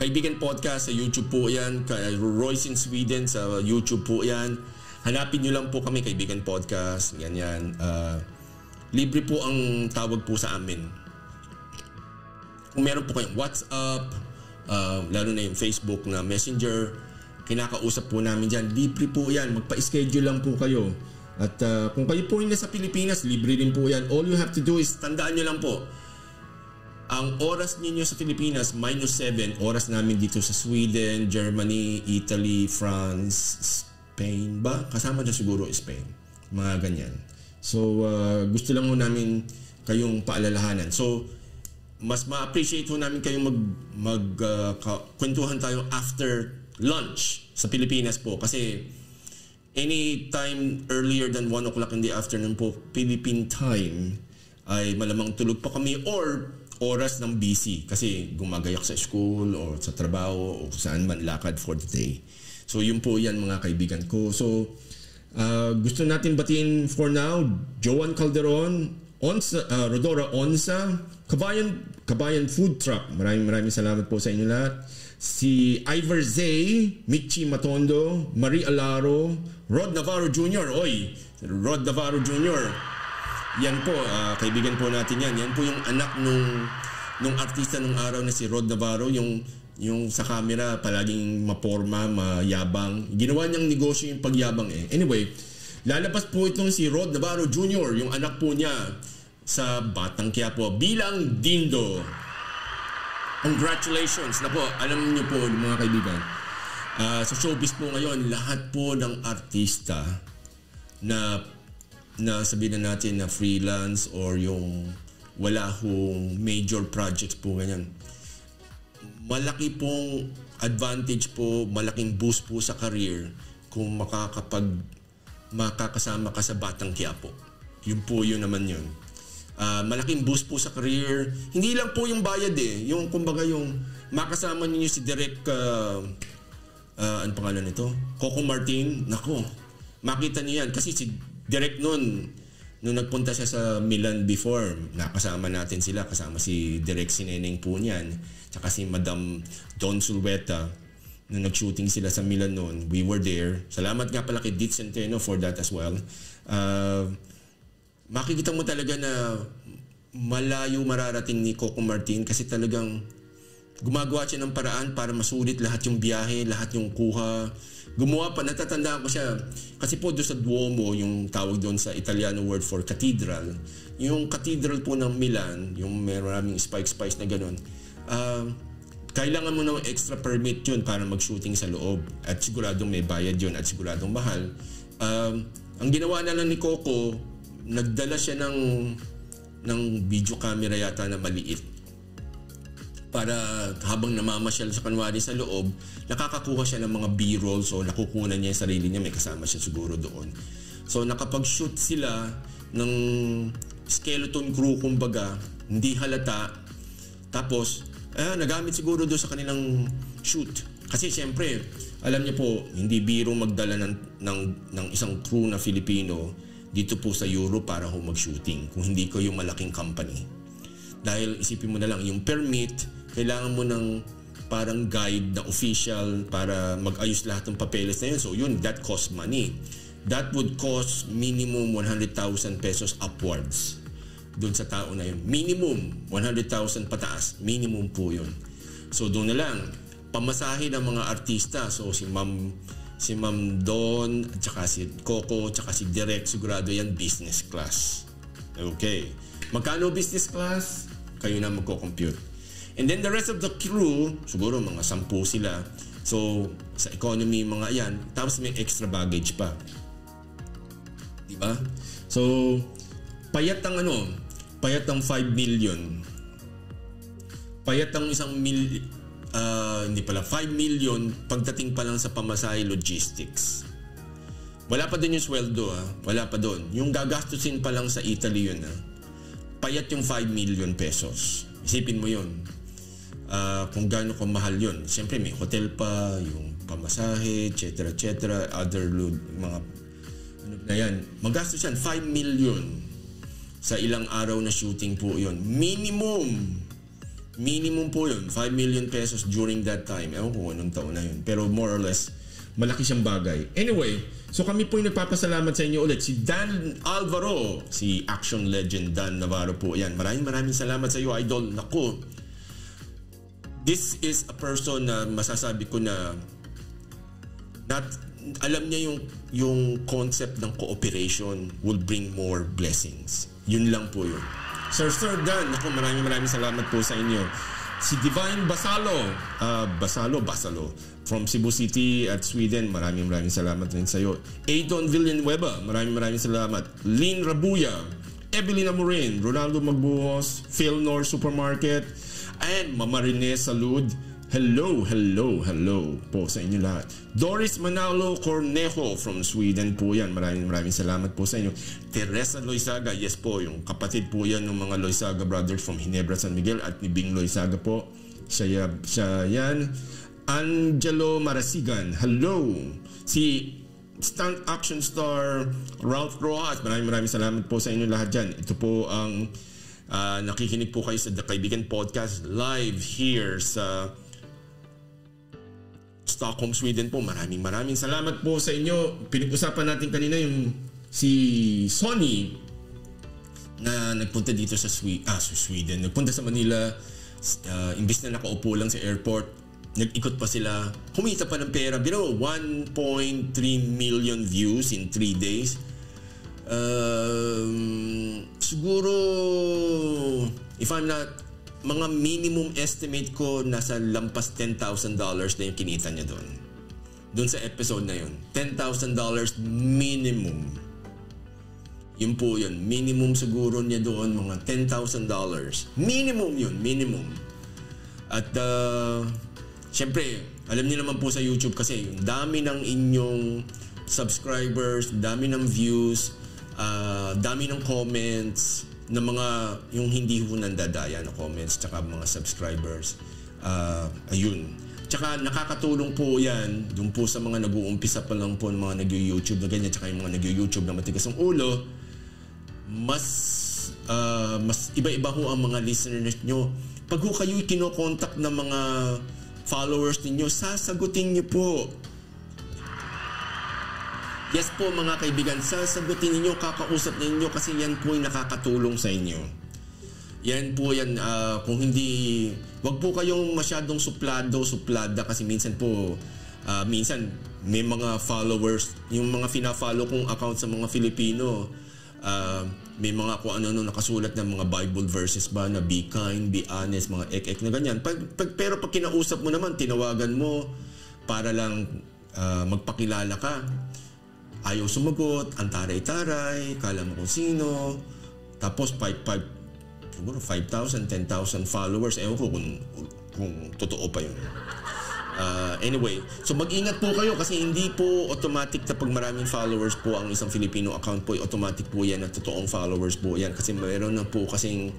Kaibigan Podcast sa YouTube po yan. Royce in Sweden sa YouTube po yan. Hanapin nyo lang po kami, Kaibigan Podcast. Ganyan. Libre po ang tawag po sa amin. Kung meron po kayong WhatsApp, lalo na yung Facebook na Messenger, kinakausap po namin dyan. Libre po yan. Magpa-schedule lang po kayo. At kung kayo po yung nasa Pilipinas, libre din po yan. All you have to do is, tandaan nyo lang po, ang oras ninyo sa Pilipinas, -7. Oras namin dito sa Sweden, Germany, Italy, France, Spain ba? Kasama dyan siguro Spain. Mga ganyan. So, gusto lang ho namin kayong paalalahanan. So, mas ma-appreciate ho namin kayong kwentuhan tayo after lunch sa Pilipinas po. Kasi any time earlier than 1 o'clock in the afternoon po, Philippine time, ay malamang tulog pa kami or oras ng busy kasi gumagayak sa school or sa trabaho o saan man lakad for the day. So yun po yan mga kaibigan ko. So gusto natin batiin for now Joan Calderon, Rodora Onsa, Kabayan Food Truck. Maraming salamat po sa inyo lahat. Si Ivor Zay, Michi Matondo, Marie Alaro, Rod Navarro Jr. Oy, Rod Navarro Jr. Yan po, kaibigan po natin yan. Yan po yung anak nung artista nung araw na si Rod Navarro, yung sa camera palaging maporma, mayabang. Ginawa niyang negosyo yung pagyabang eh. Anyway, lalabas po itong si Rod Navarro Jr., yung anak po niya sa Batang Quiapo bilang Dindo. Congratulations na po. Alam niyo po mga kaibigan, sa showbiz po ngayon, lahat po ng artista na sabihin na natin na freelance or yung wala hong major projects po ganyan. Malaki pong advantage po, malaking boost po sa career kung makakasama ka sa Batang Quiapo. Yun po yun naman yun. Malaking boost po sa career. Hindi lang po yung bayad eh. Yung kumbaga yung makasama niyo si Direk ano pangalan nito? Coco Martin. Nako, makita niyo yan. Kasi si Direk nung nagpunta siya sa Milan before, nakasama natin sila. Kasama si Direk Sineneng po niyan. Tsaka si Madam Don Sulweta. Nung nag-shooting sila sa Milan noon, we were there. Salamat nga pala kay Dit Centeno for that as well. Makikita mo talaga na malayo mararating ni Coco Martin kasi talagang gumagawa siya ng paraan para masulit lahat yung biyahe, lahat yung kuha. Gumawa pa, natatandaan ko siya. Kasi po doon sa Duomo, yung tawag doon sa Italiano word for cathedral. Yung cathedral po ng Milan, yung maraming spice na gano'n. Kailangan mo ng extra permit yun para mag-shooting sa loob. At siguradong may bayad yun at siguradong mahal. Ang ginawa na lang ni Coco, nagdala siya ng video camera yata na maliit. Para habang namamasyal sa kanwari sa loob, nakakakuha siya ng mga B-rolls o nakukunan niya yung sarili niya, may kasama siya siguro doon. So nakapag-shoot sila ng skeleton crew kumbaga, hindi halata. Tapos, nagamit siguro doon sa kanilang shoot. Kasi siyempre, alam niyo po, hindi biro magdala ng isang crew na Filipino dito po sa Europe para mag-shooting kung hindi ko yung malaking company. Dahil isipin mo na lang, yung permit, kailangan mo ng parang guide na official para mag-ayos lahat ng papeles na yun. So yun, that costs money. That would cost minimum 100,000 pesos upwards doon sa tao na yun. Minimum 100,000 pataas. Minimum po yun. So doon na lang, pamasahe ng mga artista. So si Ma'am Don, at saka si Coco, at saka si Direk, sigurado yan business class. Okay. Magkano business class? Kayo na magko-compute. And then the rest of the crew, siguro mga 10 sila. So, sa economy mga yan. Tapos may extra baggage pa. Diba? So, payat ang 5 million. Payat ang 5 million pagdating pa lang sa pamasahe logistics. Wala pa din yung sweldo Wala pa doon. Yung gagastusin pa lang sa Italy yun Payat yung 5 million pesos. Isipin mo yun. Kung gaano kamahal yun. Siyempre may hotel pa, yung pamasahe, etc. Other load, mga na yan. Magastos yan, 5 million sa ilang araw na shooting po yun. Minimum po yun, 5 million pesos during that time. Ewan ko anong taon na yun. Pero more or less, malaki siyang bagay. Anyway, so kami po yung nagpapasalamat sa inyo ulit. Si Dan Alvaro, si action legend Dan Navarro po. Yan, maraming salamat sa iyo, idol. Naku, this is a person na masasabi ko na alam niya yung concept ng cooperation will bring more blessings. Yun lang po yun. Sir Dan, naku, maraming salamat po sa inyo. Si Divine Basalo, Basalo from Cebu City at Sweden, maraming salamat rin sa iyo. Aidon Villanueva, maraming salamat. Lynn Rabuya, Evelyn Amorin, Ronaldo Magbuhos, Philnor Supermarket, and Mama Rene Salud. Hello po sa inyo lahat. Doris Manalo Cornejo from Sweden po yan. Maraming salamat po sa inyo. Teresa Loizaga, yes po, yung kapatid po yan ng mga Loizaga brothers from Ginebra, San Miguel at ni Bing Loizaga po. Siya yan. Angelo Marasigan, hello. Si Stunt Action Star Ralph Rojas, maraming salamat po sa inyo lahat dyan. Ito po ang nakikinig po kayo sa The Kaibigan Podcast live here sa Stockholm, Sweden po. Maraming salamat po sa inyo. Pinag-usapan natin kanina yung si Sonny na nagpunta dito sa Sweden. Nagpunta sa Manila, imbis na nakaupo lang sa airport, nag-ikot pa sila, kumita pa ng pera. Biro, 1.3 million views in 3 days. Siguro, if I'm not, mga minimum estimate ko, nasa lampas $10,000 na yung kinita niya doon. Doon sa episode na yun. $10,000 minimum. Yun po yun. Minimum siguro niya doon, mga $10,000. Minimum yun, minimum. At, siyempre, alam niyo naman po sa YouTube kasi yung dami ng inyong subscribers, dami ng views, dami ng comments, na mga yung hindi ho nandadaya na comments tsaka mga subscribers. Ayun. Tsaka nakakatulong po yan dun po sa mga nag-uumpisa pa lang po ng mga nag-YouTube na ganyan tsaka yung mga nag-YouTube na matigas ang ulo. Mas iba-iba ho ang mga listeners nyo. Pag ho kayo kinokontak ng mga followers ninyo, sasagutin nyo po. Yes po mga kaibigan, sasagutin ninyo, kakausap ninyo kasi yan po yung nakakatulong sa inyo. Yan po yan, kung hindi, wag po kayong masyadong suplada kasi minsan po, minsan may mga followers, yung mga fina-follow kong account sa mga Filipino, may mga kung ano nakasulat ng mga Bible verses ba na be kind, be honest, mga ek-ek na ganyan. Pero pag kinausap mo naman, tinawagan mo para lang magpakilala ka, ayaw sumagot, ang taray-taray, kala mo kung sino, tapos 5,000, 10,000 followers, ewan ko kung totoo pa yun. Anyway, so mag-ingat po kayo kasi hindi po automatic na pag maraming followers po ang isang Filipino account po, automatic po yan na totoong followers po yan kasi mayroon na po kasing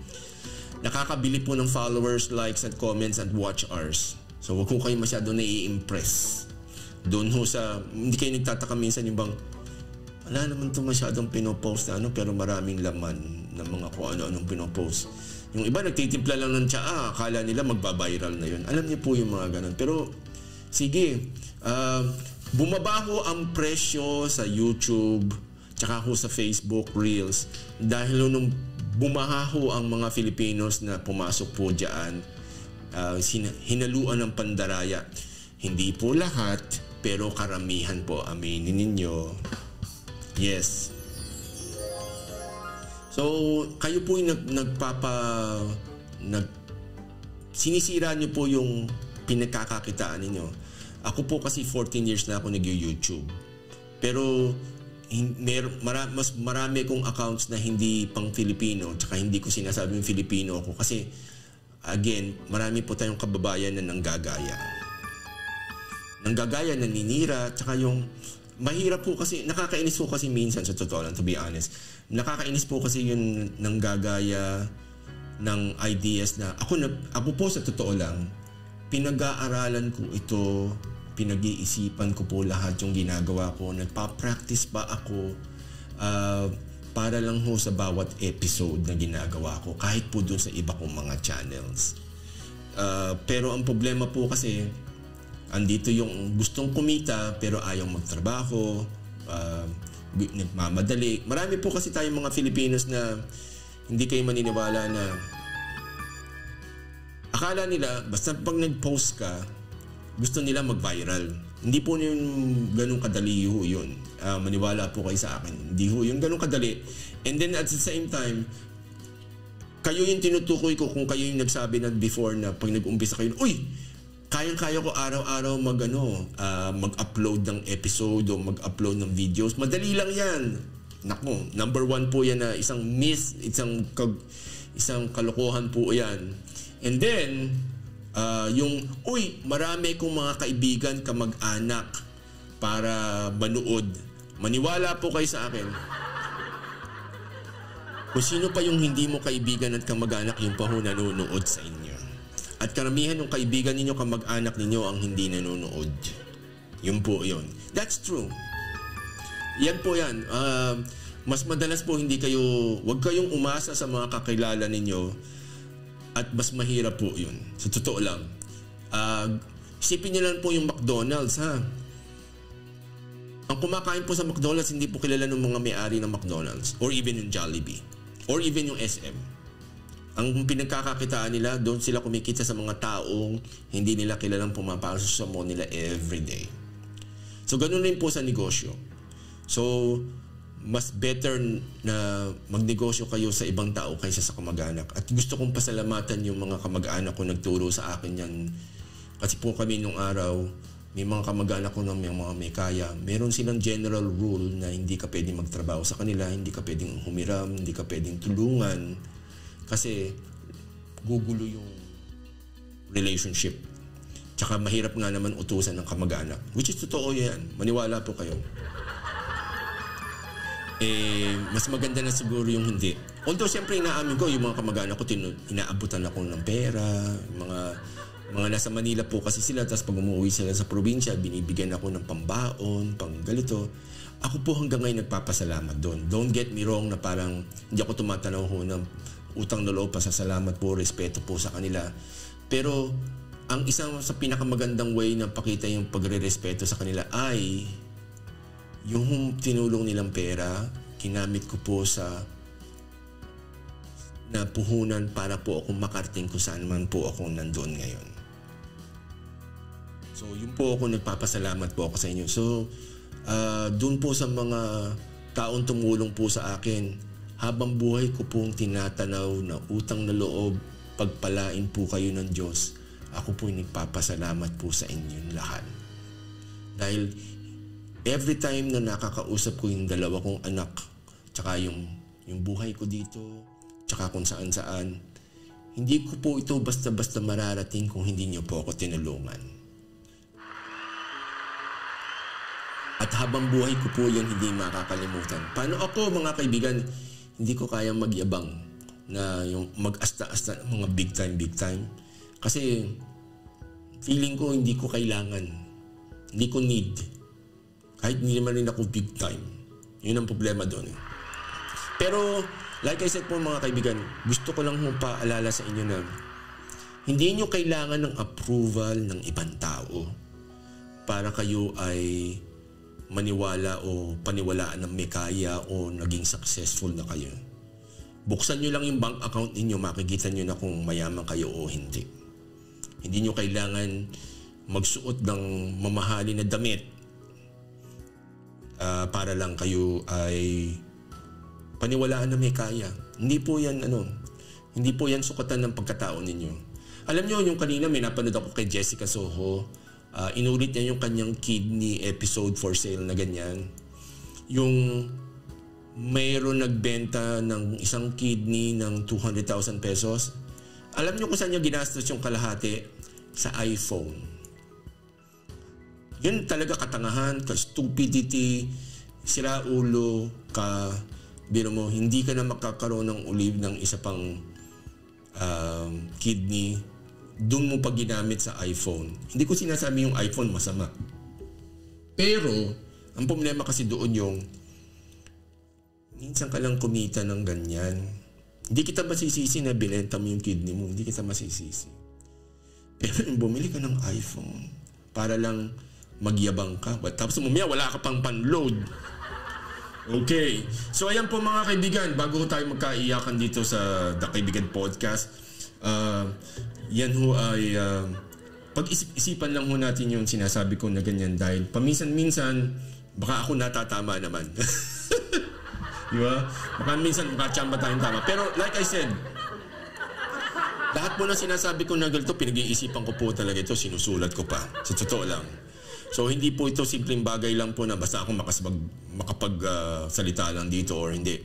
nakakabili po ng followers, likes, and comments and watch hours. So wag ko kayo masyado nai-impress. Doon ho sa, hindi kayo nagtataka minsan yung bang, wala naman ito masyadong pinopost na pero maraming laman ng mga kung ano-anong pinopost. Yung iba nagtitimpla lang ng tsaa, akala nila magbabiral na yun. Alam niyo po yung mga ganun. Pero, sige, bumabaho ang presyo sa YouTube, tsaka ho sa Facebook Reels, dahil nung bumaho ang mga Filipinos na pumasok po dyan, hinaluan ng pandaraya. Hindi po lahat, pero karamihan po, aminin ninyo. Yes. So, kayo po yung sinisira nyo po yung pinagkakakitaan ninyo. Ako po kasi 14 years na ako nag-YouTube. Pero, mas marami kong accounts na hindi pang Filipino, tsaka hindi ko sinasabing Filipino ako. Kasi, again, marami po tayong kababayan na nanggagaya. Nanggagaya, naninira, tsaka yung mahirap po kasi, nakakainis po kasi minsan sa totoo lang, to be honest. Nakakainis po kasi yung nanggagaya ng ideas na ako po sa totoo lang, pinag-aaralan ko ito, pinag-iisipan ko po lahat yung ginagawa ko, nagpa-practice pa ako para lang ho sa bawat episode na ginagawa ko, kahit po dun sa iba kong mga channels. Pero ang problema po kasi, andito yung gustong kumita pero ayaw magtrabaho, nagmamadali. Marami po kasi tayong mga Filipinos na hindi kayo maniniwala na akala nila basta pag nag-post ka gusto nila mag-viral. Hindi po yung ganun kadali ho yun. Maniwala po kayo sa akin. Hindi ho yung ganun kadali. And then at the same time, kayo yung tinutukoy ko kung kayo yung nagsabi na before na pag nag-umpisa kayo, uy, kayang-kaya ko araw-araw mag-upload ng episode o mag-upload ng videos. Madali lang yan. Nako, number 1 po yan na isang myth, isang kalokohan po yan. And then, uy, marami kong mga kaibigan, kamag-anak para manood. Maniwala po kayo sa akin. Kung sino pa yung hindi mo kaibigan at kamag-anak, yung pa ho nanonood sa inyo. At karamihan ng kaibigan ninyo, kamag-anak ninyo ang hindi nanonood. Yun po yun. That's true. Yan po yan. Mas madalas po huwag kayong umasa sa mga kakilala ninyo at mas mahirap po yun. Sa totoo lang. Isipin niyo lang po yung McDonald's, ha? Ang kumakain po sa McDonald's, hindi po kilala ng mga may-ari ng McDonald's or even yung Jollibee or even yung SM. Ang pinagkakakitaan nila, doon sila kumikita sa mga taong hindi nila kilalang pumapasok sa mall nila everyday. So, ganun rin po sa negosyo. So, mas better na magnegosyo kayo sa ibang tao kaysa sa kamag-anak. At gusto kong pasalamatan yung mga kamag-anak ko nagturo sa akin yan. Kasi po kami nung araw, may mga kamag-anak ko na may mga may kaya. Meron silang general rule na hindi ka pwedeng magtrabaho sa kanila, hindi ka pwedeng humiram, hindi ka pwedeng tulungan. Kasi gugulo yung relationship. Tsaka mahirap nga naman utusan ng kamag-anak. Which is totoo yan. Maniwala po kayo. Mas maganda na siguro yung hindi. Although siyempre inaamin ko, yung mga kamag-anak ko, inaabutan ako ng pera, mga nasa Manila po kasi sila, tapos pag umuwi sila sa probinsya, binibigyan ako ng pambaon, pang galito. Ako po hanggang ngayon nagpapasalamat doon. Don't get me wrong na parang hindi ako tumatanaw ho ng utang na loob, pasasalamat po, respeto po sa kanila. Pero ang isang sa pinakamagandang way na pakita yung pagre-respeto sa kanila ay yung tinulong nilang pera, kinamit ko po sa na puhunan para po akong makarating kung saan man po ako nandoon ngayon. So, yun po ako, nagpapasalamat po ako sa inyo. So, doon po sa mga taong tumulong po sa akin, habang buhay ko pong tinatanaw na utang na loob, pagpalain po kayo ng Diyos, ako po nagpapasalamat po sa inyong lahat. Dahil every time na nakakausap ko yung dalawa kong anak, tsaka yung buhay ko dito, tsaka kung saan-saan, hindi ko po ito basta-basta mararating kung hindi niyo po ako tinulungan. At habang buhay ko po yung hindi makakalimutan. Paano ako, mga kaibigan, hindi ko kaya magyabang na yung mag-asta-asta mga big time. Kasi feeling ko hindi ko kailangan. Hindi ko need. Kahit hindi naman rin ako big time. Yun ang problema doon. Pero, like I said po mga kaibigan, gusto ko lang paalala sa inyo na hindi nyo kailangan ng approval ng ibang tao para kayo ay maniwala o paniwalaan ng may kaya o naging successful na kayo. Buksan nyo lang yung bank account ninyo, makikita nyo na kung mayaman kayo o hindi. Hindi nyo kailangan magsuot ng mamahalin na damit para lang kayo ay paniwalaan na may kaya. Hindi po yan sukatan ng pagkatao ninyo. Alam nyo, yung kanina may napanood ako kay Jessica Soho, inulit niya yung kanyang kidney episode for sale na ganyan. Yung mayroon nagbenta ng isang kidney ng 200,000 pesos. Alam niyo kung saan niya ginastos yung kalahati? Sa iPhone. Yun talaga katangahan, ka-stupidity, siraulo, biro mo, hindi ka na makakaroon ng uliv ng isa pang kidney. Doon mo pa ginamit sa iPhone. Hindi ko sinasabi yung iPhone masama. Pero, ang problema kasi doon yung minsan ka lang kumita ng ganyan. Hindi kita masisisi na binenta mo yung kidney mo. Hindi kita masisisi. Pero yung bumili ka ng iPhone para lang magyabang ka. Tapos mamaya wala ka pang pan-load. Okay. So ayan po mga kaibigan, bago tayo magkaiyakan dito sa The Kaibigan Podcast, yan ho ay pag-isipan lang ho natin yung sinasabi ko na ganyan dahil paminsan-minsan baka ako natatama naman. Di ba? Baka minsan makachamba tayong tama. Pero like I said, Lahat po na sinasabi ko na ganito, pinag-iisipan ko po talaga ito, sinusulat ko pa. Sa totoo lang. So hindi po ito simpleng bagay lang po na basta ako makapagsalita lang dito or hindi.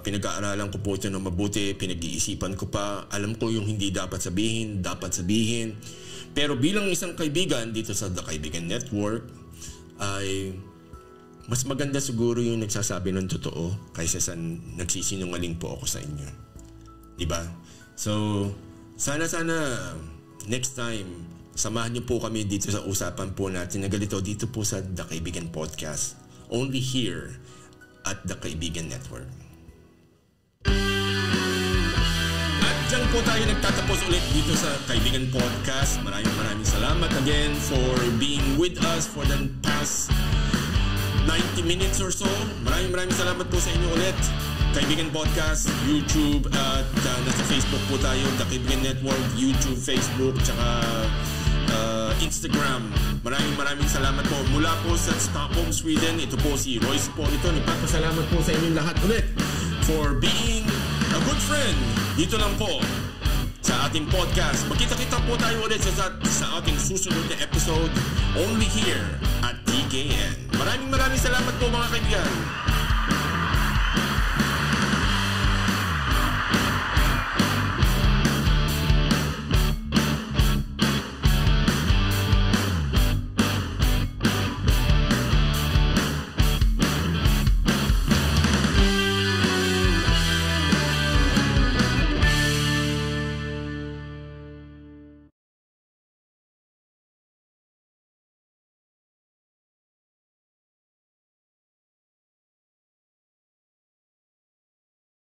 Pinag-aaralan ko po ito na mabuti, pinag-iisipan ko pa. Alam ko yung hindi dapat sabihin. Pero bilang isang kaibigan dito sa The Kaibigan Network, ay mas maganda siguro yung nagsasabi ng totoo kaysa sa nagsisinungaling po ako sa inyo. Diba? So, sana next time, samahan niyo po kami dito sa usapan po natin na ganito dito po sa The Kaibigan Podcast. Only here at The Kaibigan Network. At dyan po tayo nagtatapos ulit dito sa Kaibigan Podcast. Maraming salamat again for being with us for the past 90 minutes or so. Maraming salamat po sa inyo ulit. Kaibigan Podcast, YouTube at nasa Facebook po tayo, The Kaibigan Network, YouTube, Facebook, tsaka Instagram. Maraming salamat po. Mula po sa Stockholm, Sweden, ito po si Royce po ito. Nagpapasalamat po sa inyong lahat ulit for being a good friend. Dito lang po sa ating podcast. Magkita-kita po tayo ulit sa ating susunod na episode only here at TKN. Maraming salamat po mga kaibigan.